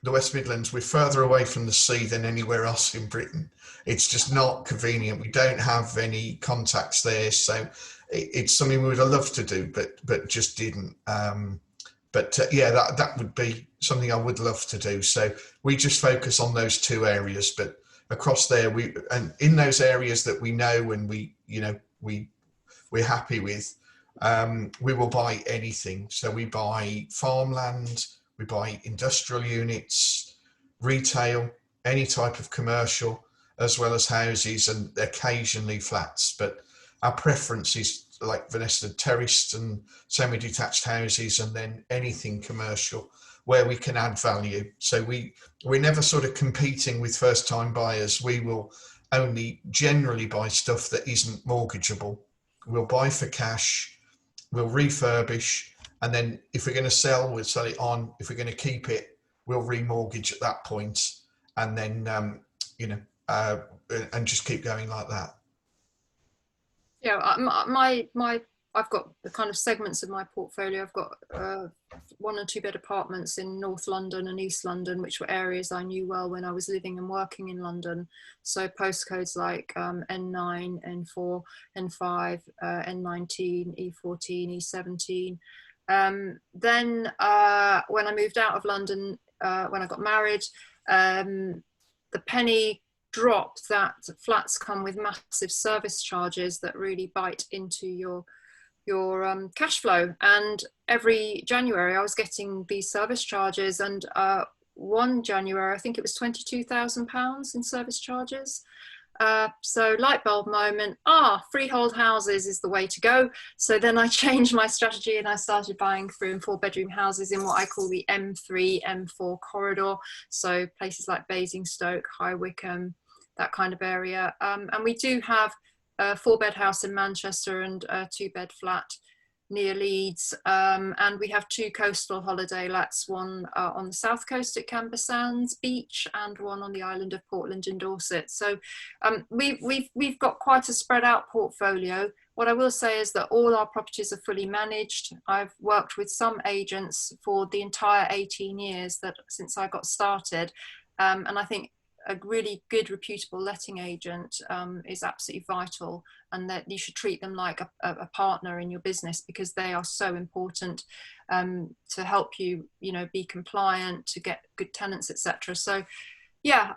the West Midlands, we're further away from the sea than anywhere else in Britain. It's just not convenient. We don't have any contacts there, so it's something we would have loved to do, but just didn't. Yeah, that would be something I would love to do. So we just focus on those two areas, but across there, and in those areas that we know and we're happy with, we will buy anything. So we buy farmland, we buy industrial units, retail, any type of commercial, as well as houses and occasionally flats. But our preference is, like Vanessa, terraced and semi-detached houses, and then anything commercial where we can add value. So we're never sort of competing with first-time buyers. We will only generally buy stuff that isn't mortgageable. We'll buy for cash, we'll refurbish, and then if we're going to sell, we'll sell it on. If we're going to keep it, we'll remortgage at that point, and then and just keep going like that.
Yeah, I've got the kind of segments of my portfolio. I've got 1 and 2 bed apartments in North London and East London, which were areas I knew well when I was living and working in London. So postcodes like N9, N4, N5, N19, E14, E17. Then when I moved out of London, when I got married, the penny dropped that flats come with massive service charges that really bite into your cash flow. And every January I was getting these service charges, and one January I think it was £22,000 in service charges. So light bulb moment, freehold houses is the way to go. So then I changed my strategy and I started buying 3 and 4 bedroom houses in what I call the M3, M4 corridor. So places like Basingstoke, High Wycombe, that kind of area. And we do have a 4-bed house in Manchester and a 2-bed flat near Leeds. And we have 2 coastal holiday lets, one on the south coast at Camber Sands Beach and one on the island of Portland in Dorset. So we've got quite a spread out portfolio. What I will say is that all our properties are fully managed. I've worked with some agents for the entire 18 years since I got started. And I think a really good reputable letting agent is absolutely vital, and that you should treat them like a partner in your business, because they are so important to help you, be compliant, to get good tenants, etc. So yeah,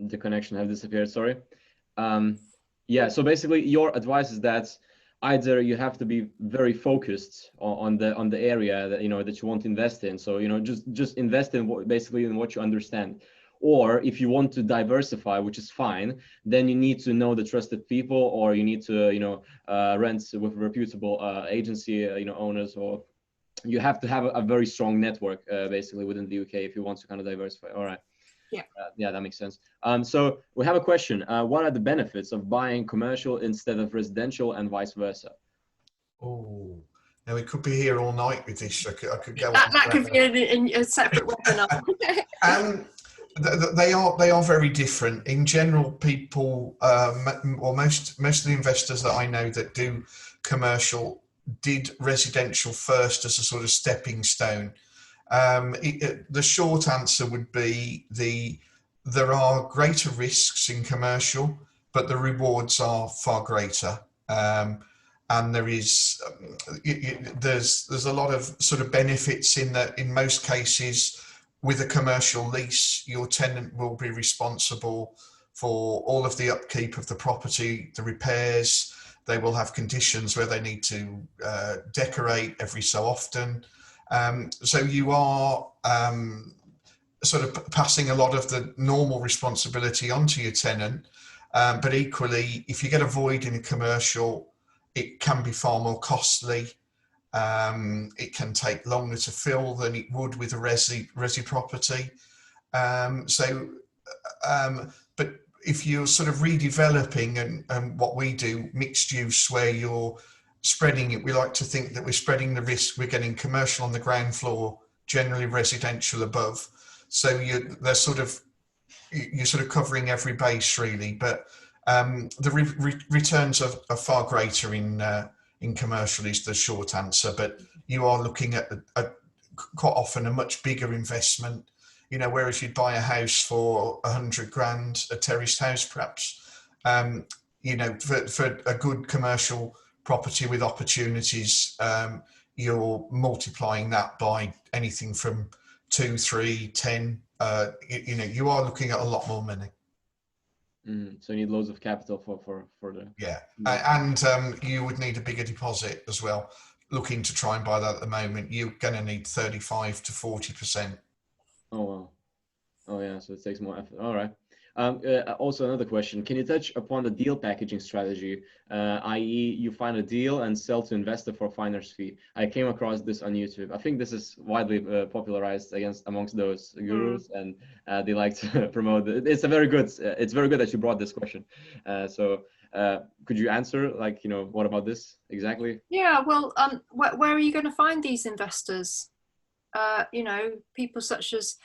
The connection have disappeared, sorry. Yeah, so basically your advice is that either you have to be very focused on the area that that you want to invest in, so just invest in what you understand. Or if you want to diversify, which is fine, then you need to know the trusted people, or you need to rent with reputable agency owners, or you have to have a very strong network basically within the UK if you want to kind of diversify. All right.
Yeah.
Yeah, that makes sense. So we have a question. What are the benefits of buying commercial instead of residential, and vice versa?
Oh, now we could be here all night with this. I could go on.
That could be a separate webinar.
They are very different. In general, people, or most of the investors that I know that do commercial did residential first as a sort of stepping stone. The short answer would be there are greater risks in commercial, but the rewards are far greater. And there's a lot of sort of benefits in that. In most cases, with a commercial lease, your tenant will be responsible for all of the upkeep of the property, the repairs, They will have conditions where they need to decorate every so often. So you are sort of passing a lot of the normal responsibility onto your tenant. But equally, if you get a void in a commercial, it can be far more costly. It can take longer to fill than it would with a resi property. But if you're sort of redeveloping and what we do, mixed use, where you're spreading it, we like to think that we're spreading the risk. We're getting commercial on the ground floor, generally residential above. So you're sort of covering every base really, but the returns are far greater in commercial is the short answer. But you are looking at quite often a much bigger investment. You know, whereas you'd buy a house for 100 grand, a terraced house perhaps, you know, for a good commercial property with opportunities, you're multiplying that by anything from 2, 3, 10. You know, you are looking at a lot more money.
So you need loads of capital for the...
Yeah, and you would need a bigger deposit as well. Looking to try and buy that at the moment, you're going to need 35 to 40%.
Oh, wow. Oh, yeah. So it takes more effort. All right. Also, another question. Can you touch upon the deal packaging strategy, i.e. you find a deal and sell to investor for a finder's fee? I came across this on YouTube. I think this is widely popularized amongst those gurus, and they like to promote it. It's very good that you brought this question. Could you answer, like, you know, what about this exactly?
Yeah, well, where are you going to find these investors? You know, people such as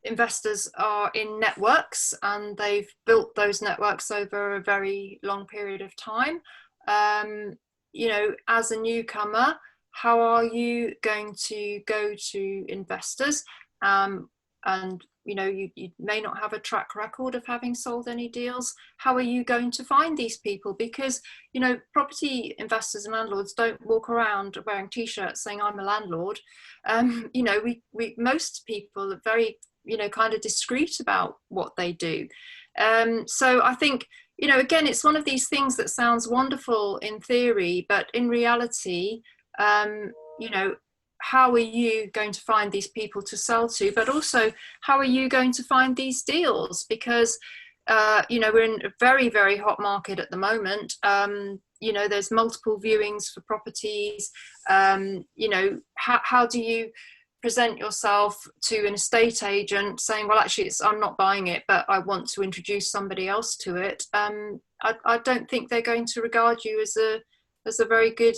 investors are in networks, and they've built those networks over a very long period of time. You know, as a newcomer, how are you going to go to investors? And you know, you may not have a track record of having sold any deals. How are you going to find these people? Because, you know, property investors and landlords don't walk around wearing t-shirts saying I'm a landlord. You know, most people are very, you know, kind of discreet about what they do. So I think, you know, again, it's one of these things that sounds wonderful in theory, but in reality, you know, how are you going to find these people to sell to? But also, how are you going to find these deals? Because, you know, we're in a very, very hot market at the moment. You know, there's multiple viewings for properties. You know, how do you present yourself to an estate agent saying, well, actually, I'm not buying it, but I want to introduce somebody else to it? I don't think they're going to regard you as a very good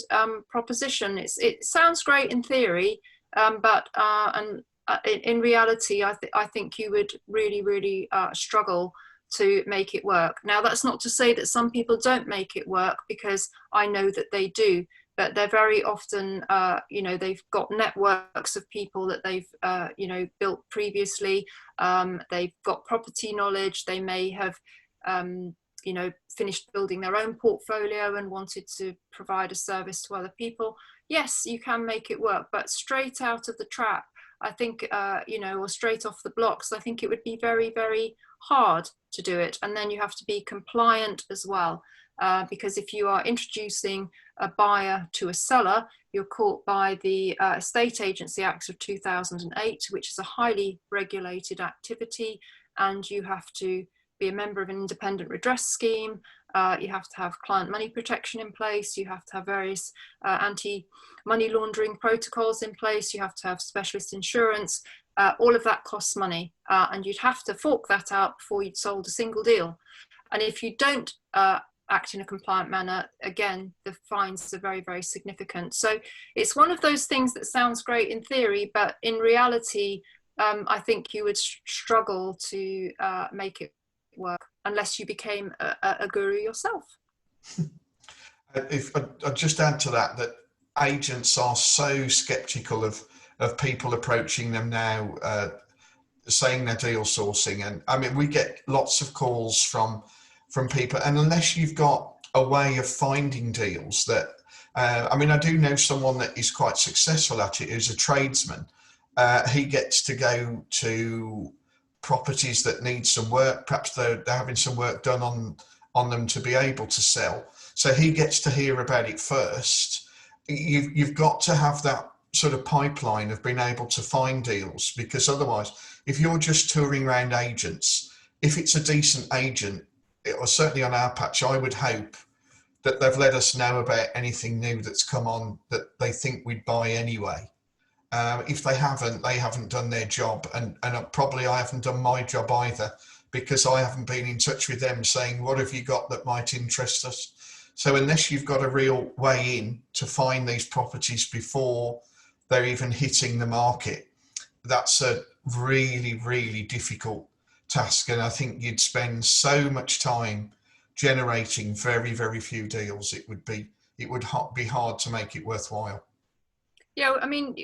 proposition. It sounds great in theory, but in reality, I think you would really, really struggle to make it work. Now, that's not to say that some people don't make it work, because I know that they do, but they're very often, you know, they've got networks of people that they've, you know, built previously. They've got property knowledge. They may have, you know, finished building their own portfolio and wanted to provide a service to other people. Yes, you can make it work, but straight out of the trap, I think, you know, or straight off the blocks, I think it would be very, very hard to do it. And then you have to be compliant as well, because if you are introducing a buyer to a seller, you're caught by the Estate Agency Act of 2008, which is a highly regulated activity, and you have to be a member of an independent redress scheme. You have to have client money protection in place. You have to have various anti-money laundering protocols in place. You have to have specialist insurance. All of that costs money, and you'd have to fork that out before you'd sold a single deal. And if you don't act in a compliant manner, again, the fines are very, very significant. So it's one of those things that sounds great in theory, but in reality, I think you would struggle to make it work unless you became a guru yourself.
If I'd just add to that agents are so skeptical of people approaching them now, saying they're deal sourcing. And I mean, we get lots of calls from people, and unless you've got a way of finding deals that, I mean, I do know someone that is quite successful at it, who's a tradesman. He gets to go to properties that need some work. Perhaps they're having some work done on them to be able to sell. So he gets to hear about it first. You've got to have that sort of pipeline of being able to find deals, because otherwise, if you're just touring around agents, if it's a decent agent, or certainly on our patch, I would hope that they've let us know about anything new that's come on that they think we'd buy anyway. If they haven't done their job, and probably I haven't done my job either, because I haven't been in touch with them saying, what have you got that might interest us? So unless you've got a real way in to find these properties before they're even hitting the market, that's a really, really difficult task. And I think you'd spend so much time generating very, very few deals. It would be hard to make it worthwhile.
Yeah, I mean,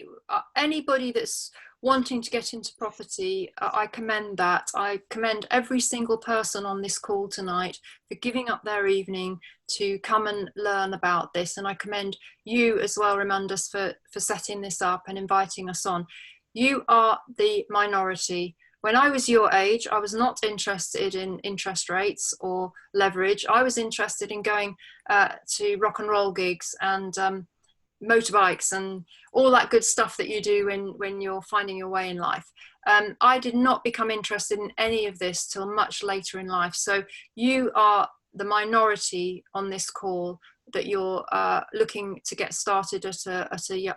anybody that's wanting to get into property, I commend that. I commend every single person on this call tonight for giving up their evening to come and learn about this. And I commend you as well, Raimundus, for setting this up and inviting us on. You are the minority. When I was your age, I was not interested in interest rates or leverage. I was interested in going to rock and roll gigs and motorbikes and all that good stuff that you do when you're finding your way in life. I did not become interested in any of this till much later in life. So you are the minority on this call that you're looking to get started at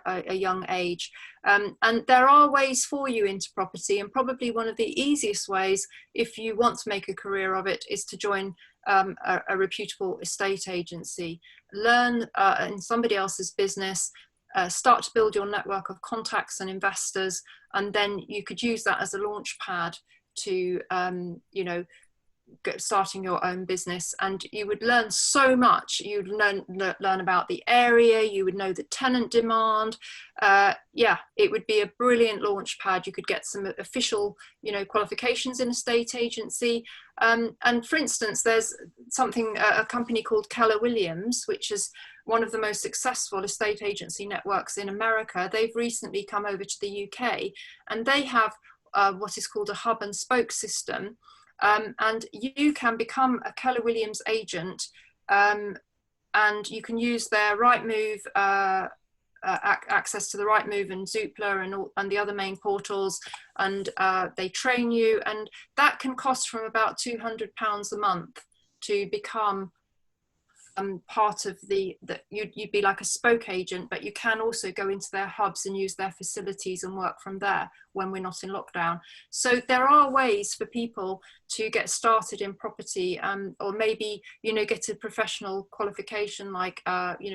a young age. And there are ways for you into property, and probably one of the easiest ways, if you want to make a career of it, is to join a reputable estate agency. Learn in somebody else's business, start to build your network of contacts and investors, and then you could use that as a launch pad to starting your own business. And you would learn so much. You'd learn about the area, you would know the tenant demand. It would be a brilliant launch pad. You could get some official qualifications in a estate agency, and for instance, there's a company called Keller Williams, which is one of the most successful estate agency networks in America. They've recently come over to the UK, and they have what is called a hub and spoke system. And you can become a Keller Williams agent, and you can use their Rightmove, access to the Rightmove and Zoopla and the other main portals, and they train you, and that can cost from about £200 a month to become part of you'd be like a spoke agent, but you can also go into their hubs and use their facilities and work from there when we're not in lockdown. So there are ways for people to get started in property, or maybe get a professional qualification like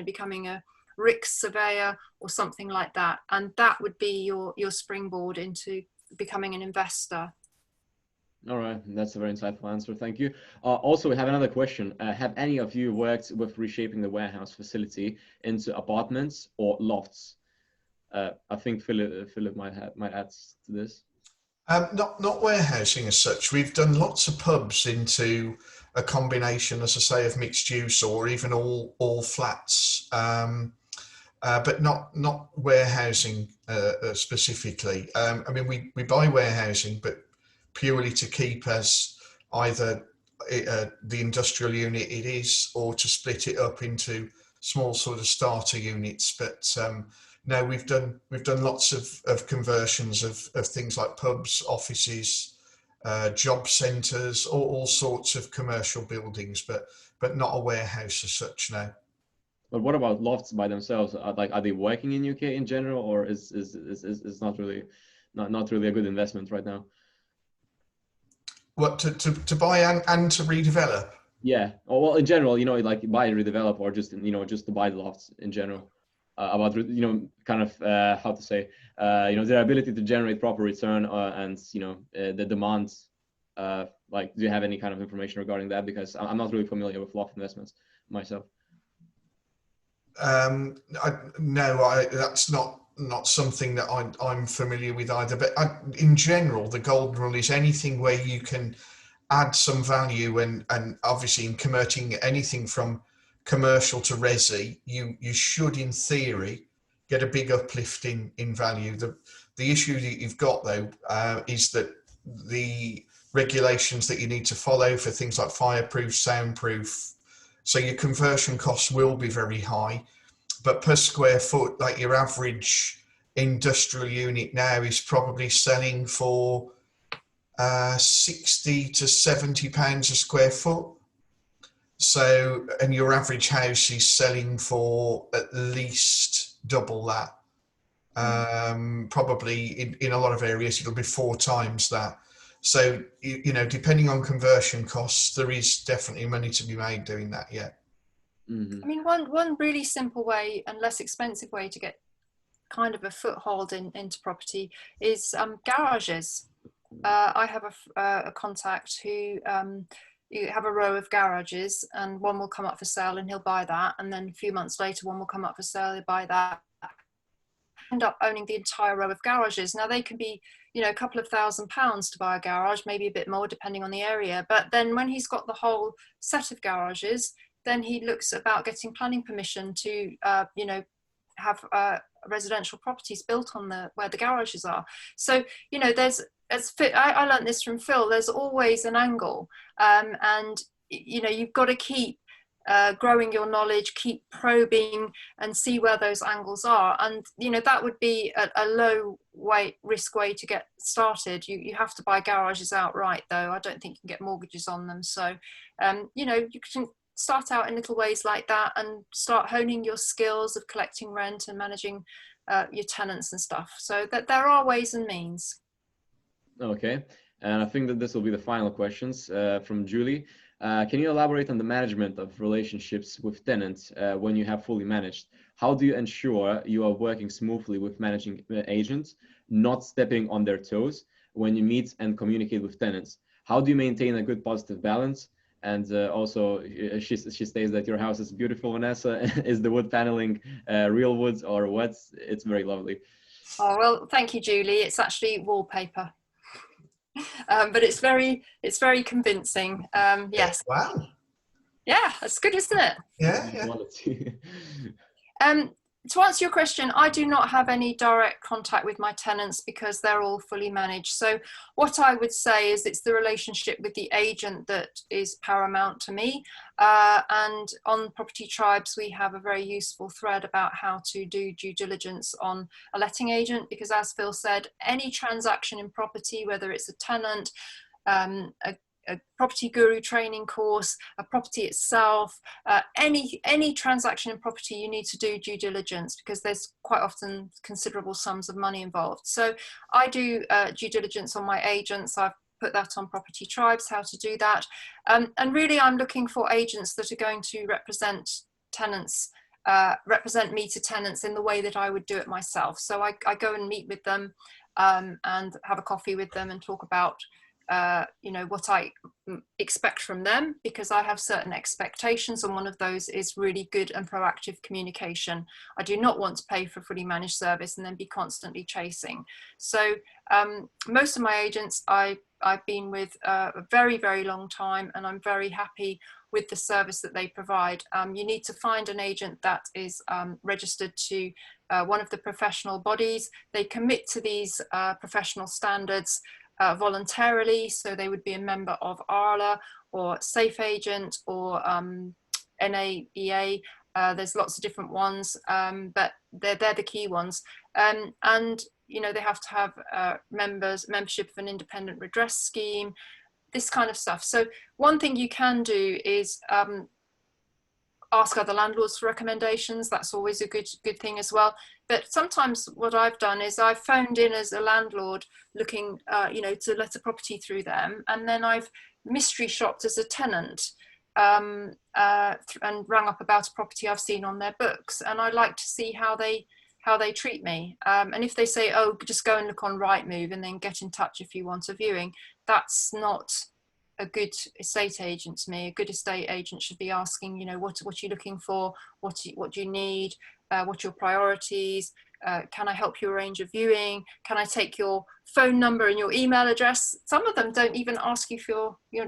becoming a RICS surveyor or something like that, and that would be your springboard into becoming an investor.
All right, that's a very insightful answer. Thank you. Also, we have another question. Have any of you worked with reshaping the warehouse facility into apartments or lofts? I think Philip might add to this.
Not warehousing as such. We've done lots of pubs into a combination, as I say, of mixed use or even all flats, but not warehousing specifically. I mean, we buy warehousing, but purely to keep as either the industrial unit it is, or to split it up into small sort of starter units. But no, we've done lots of conversions of things like pubs, offices, job centres, all sorts of commercial buildings, but not a warehouse as such, no.
But what about lofts by themselves? Are they working in UK in general, or is not really a good investment right now?
What, to buy and to redevelop?
Yeah. Well, in general, like buy and redevelop, or just to buy the lofts in general. About kind of how to say, their ability to generate proper return, and the demands. Like, do you have any kind of information regarding that? Because I'm not really familiar with loft investments myself.
No, that's not something that I'm familiar with either. But in general, the golden rule is anything where you can add some value, and obviously in converting anything from commercial to resi, you should in theory get a big uplift in value. The issue that you've got though is that the regulations that you need to follow for things like fireproof, soundproof. So your conversion costs will be very high, but per square foot, like your average industrial unit now is probably selling for 60 to 70 pounds a square foot. So, and your average house is selling for at least double that. Probably in a lot of areas, it'll be 4 times that. So, you know, depending on conversion costs, there is definitely money to be made doing that, yeah.
I mean, one really simple way and less expensive way to get kind of a foothold into property is garages. I have a contact who you have a row of garages, and one will come up for sale and he'll buy that, and then a few months later one will come up for sale, he'll buy that, end up owning the entire row of garages. Now they can be, you know, a couple of £1,000s to buy a garage, maybe a bit more depending on the area, but then when he's got the whole set of garages, then he looks about getting planning permission to you know, have residential properties built on where the garages are. So, you know, I learned this from Phil, there's always an angle, and you know, you've got to keep growing your knowledge, keep probing and see where those angles are. And you know, that would be a low risk way to get started. You have to buy garages outright though. I don't think you can get mortgages on them. So you know, you can start out in little ways like that and start honing your skills of collecting rent and managing your tenants and stuff. So that there are ways and means.
Okay, and I think that this will be the final questions from Julie. Can you elaborate on the management of relationships with tenants when you have fully managed? How do you ensure you are working smoothly with managing agents, not stepping on their toes when you meet and communicate with tenants? How do you maintain a good positive balance? And also, she states that your house is beautiful, Vanessa. Is the wood paneling real woods or what? It's very lovely.
Oh, well, thank you, Julie. It's actually wallpaper. But it's very convincing. Yes.
Wow.
Yeah, that's good, isn't it?
Yeah.
To answer your question, I do not have any direct contact with my tenants because they're all fully managed. So what I would say is it's the relationship with the agent that is paramount to me. And on Property Tribes, we have a very useful thread about how to do due diligence on a letting agent, because as Phil said, any transaction in property, whether it's a tenant, a property guru training course, a property itself, any transaction in property, you need to do due diligence because there's quite often considerable sums of money involved. So I do due diligence on my agents. I've put that on Property Tribes, how to do that. And really I'm looking for agents that are going to represent tenants, represent me to tenants in the way that I would do it myself. So I go and meet with them and have a coffee with them and talk about you know, what I expect from them, because I have certain expectations, and one of those is really good and proactive communication. I do not want to pay for a fully managed service and then be constantly chasing. So most of my agents I've been with a very, very long time, and I'm very happy with the service that they provide. You need to find an agent that is registered to one of the professional bodies. They commit to these professional standards voluntarily, so they would be a member of ARLA or Safe Agent or NAEA. There's lots of different ones, but they're the key ones. And you know, they have to have membership of an independent redress scheme, this kind of stuff. So one thing you can do is ask other landlords for recommendations. That's always a good thing as well. But sometimes what I've done is I've phoned in as a landlord looking, you know, to let a property through them, and then I've mystery shopped as a tenant and rang up about a property I've seen on their books, and I like to see how they treat me. And if they say, oh, just go and look on Rightmove and then get in touch if you want a viewing, that's not a good estate agent to me. A good estate agent should be asking, you know, what are you looking for? What do you need? What are your priorities? Can I help you arrange a viewing? Can I take your phone number and your email address? Some of them don't even ask you for your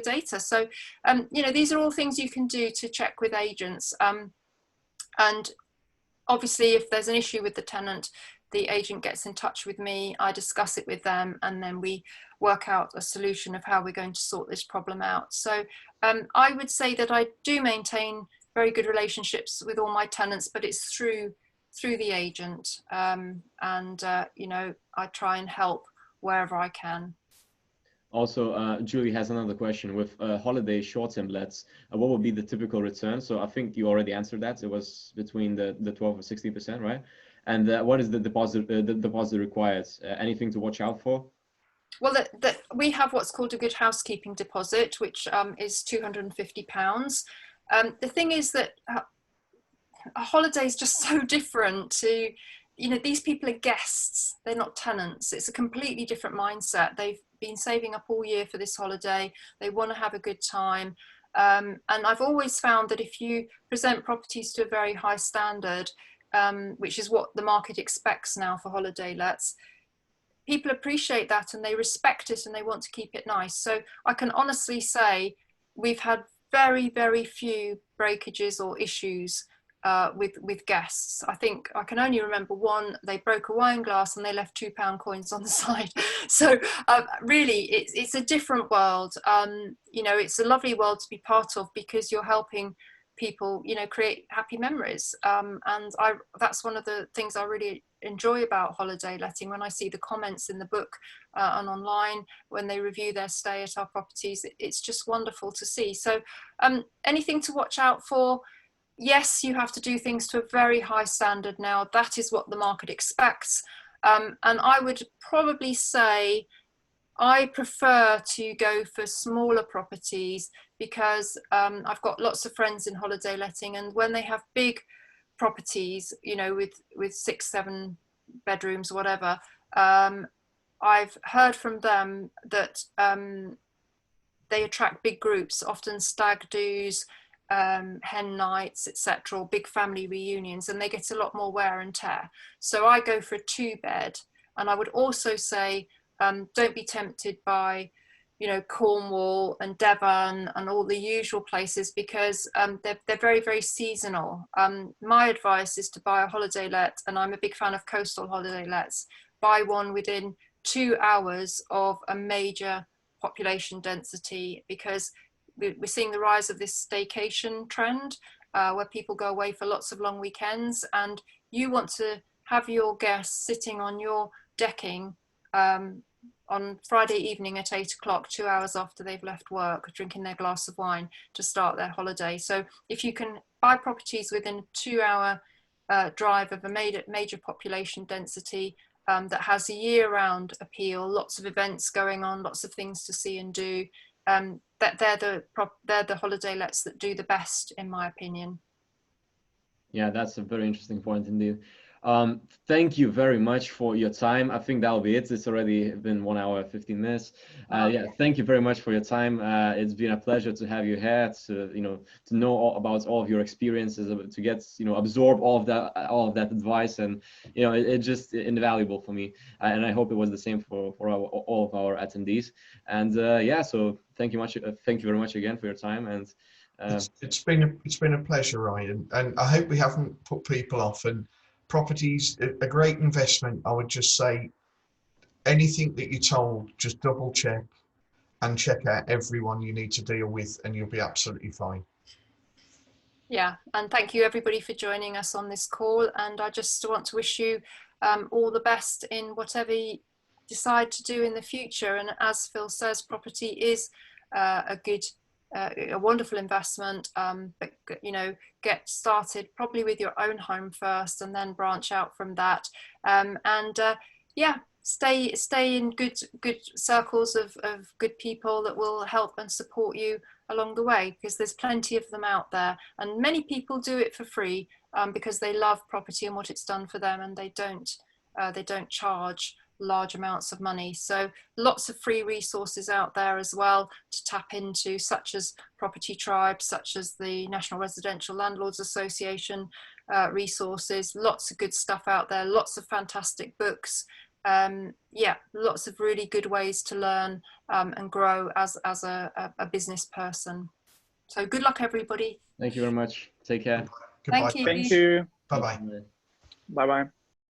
data. So, you know, these are all things you can do to check with agents. And obviously, if there's an issue with the tenant, the agent gets in touch with me, I discuss it with them, and then we work out a solution of how we're going to sort this problem out. So I would say that I do maintain very good relationships with all my tenants, but it's through the agent, you know, I try and help wherever I can.
Also, Julie has another question. With holiday short-term lets, what would be the typical return? So I think you already answered that. It was between the 12 or 60%, right? And what is the deposit required? Anything to watch out for?
Well, we have what's called a good housekeeping deposit, which is £250. The thing is that a holiday is just so different to, you know, these people are guests, they're not tenants. It's a completely different mindset. They've been saving up all year for this holiday. They want to have a good time. And I've always found that if you present properties to a very high standard, which is what the market expects now for holiday lets, people appreciate that and they respect it and they want to keep it nice. So I can honestly say we've had very, very few breakages or issues with guests. I think I can only remember one. They broke a wine glass and they left £2 coins on the side. So really, it's a different world. You know, it's a lovely world to be part of because you're helping people, you know, create happy memories. And that's one of the things I really enjoy about holiday letting. When I see the comments in the book and online when they review their stay at our properties, it's just wonderful to see. So anything to watch out for? Yes, you have to do things to a very high standard now. That is what the market expects. And I would probably say I prefer to go for smaller properties because I've got lots of friends in holiday letting, and when they have big properties, you know, with 6, 7 bedrooms, whatever, I've heard from them that they attract big groups, often stag do's, hen nights, etc., or big family reunions, and they get a lot more wear and tear. So I go for a 2-bed. And I would also say don't be tempted by, you know, Cornwall and Devon and all the usual places because they're very, very seasonal. My advice is to buy a holiday let, and I'm a big fan of coastal holiday lets. Buy one within 2 hours of a major population density, because we're seeing the rise of this staycation trend where people go away for lots of long weekends, and you want to have your guests sitting on your decking on Friday evening at 8 o'clock, 2 hours after they've left work, drinking their glass of wine to start their holiday. So if you can buy properties within a 2-hour drive of a major population density that has a year-round appeal, lots of events going on, lots of things to see and do, that they're the holiday lets that do the best, in my opinion.
Yeah, that's a very interesting point indeed. Thank you very much for your time. I think that'll be it. It's already been 1 hour, 15 minutes. Yeah, thank you very much for your time. It's been a pleasure to have you here, to know all about all of your experiences, to get, absorb all of that advice, and it's just invaluable for me. And I hope it was the same for all of our attendees. And yeah, so thank you very much again for your time. And
it's been a pleasure, Ryan. And I hope we haven't put people off. And property's a great investment. I would just say anything that you're told, just double check and check out everyone you need to deal with, and you'll be absolutely fine.
Yeah, and thank you everybody for joining us on this call. And I just want to wish you all the best in whatever you decide to do in the future. And as Phil says, property is a wonderful investment, but get started probably with your own home first, and then branch out from that. Yeah, stay in good circles of good people that will help and support you along the way, because there's plenty of them out there, and many people do it for free because they love property and what it's done for them, and they don't charge large amounts of money. So lots of free resources out there as well to tap into, such as property tribes, such as the National Residential Landlords Association resources. Lots of good stuff out there, lots of fantastic books. Yeah, lots of really good ways to learn and grow as a business person. So good luck, everybody.
Thank you very much. Take care.
Goodbye.
Thank you.
Thank you.
Bye-bye.
Bye bye.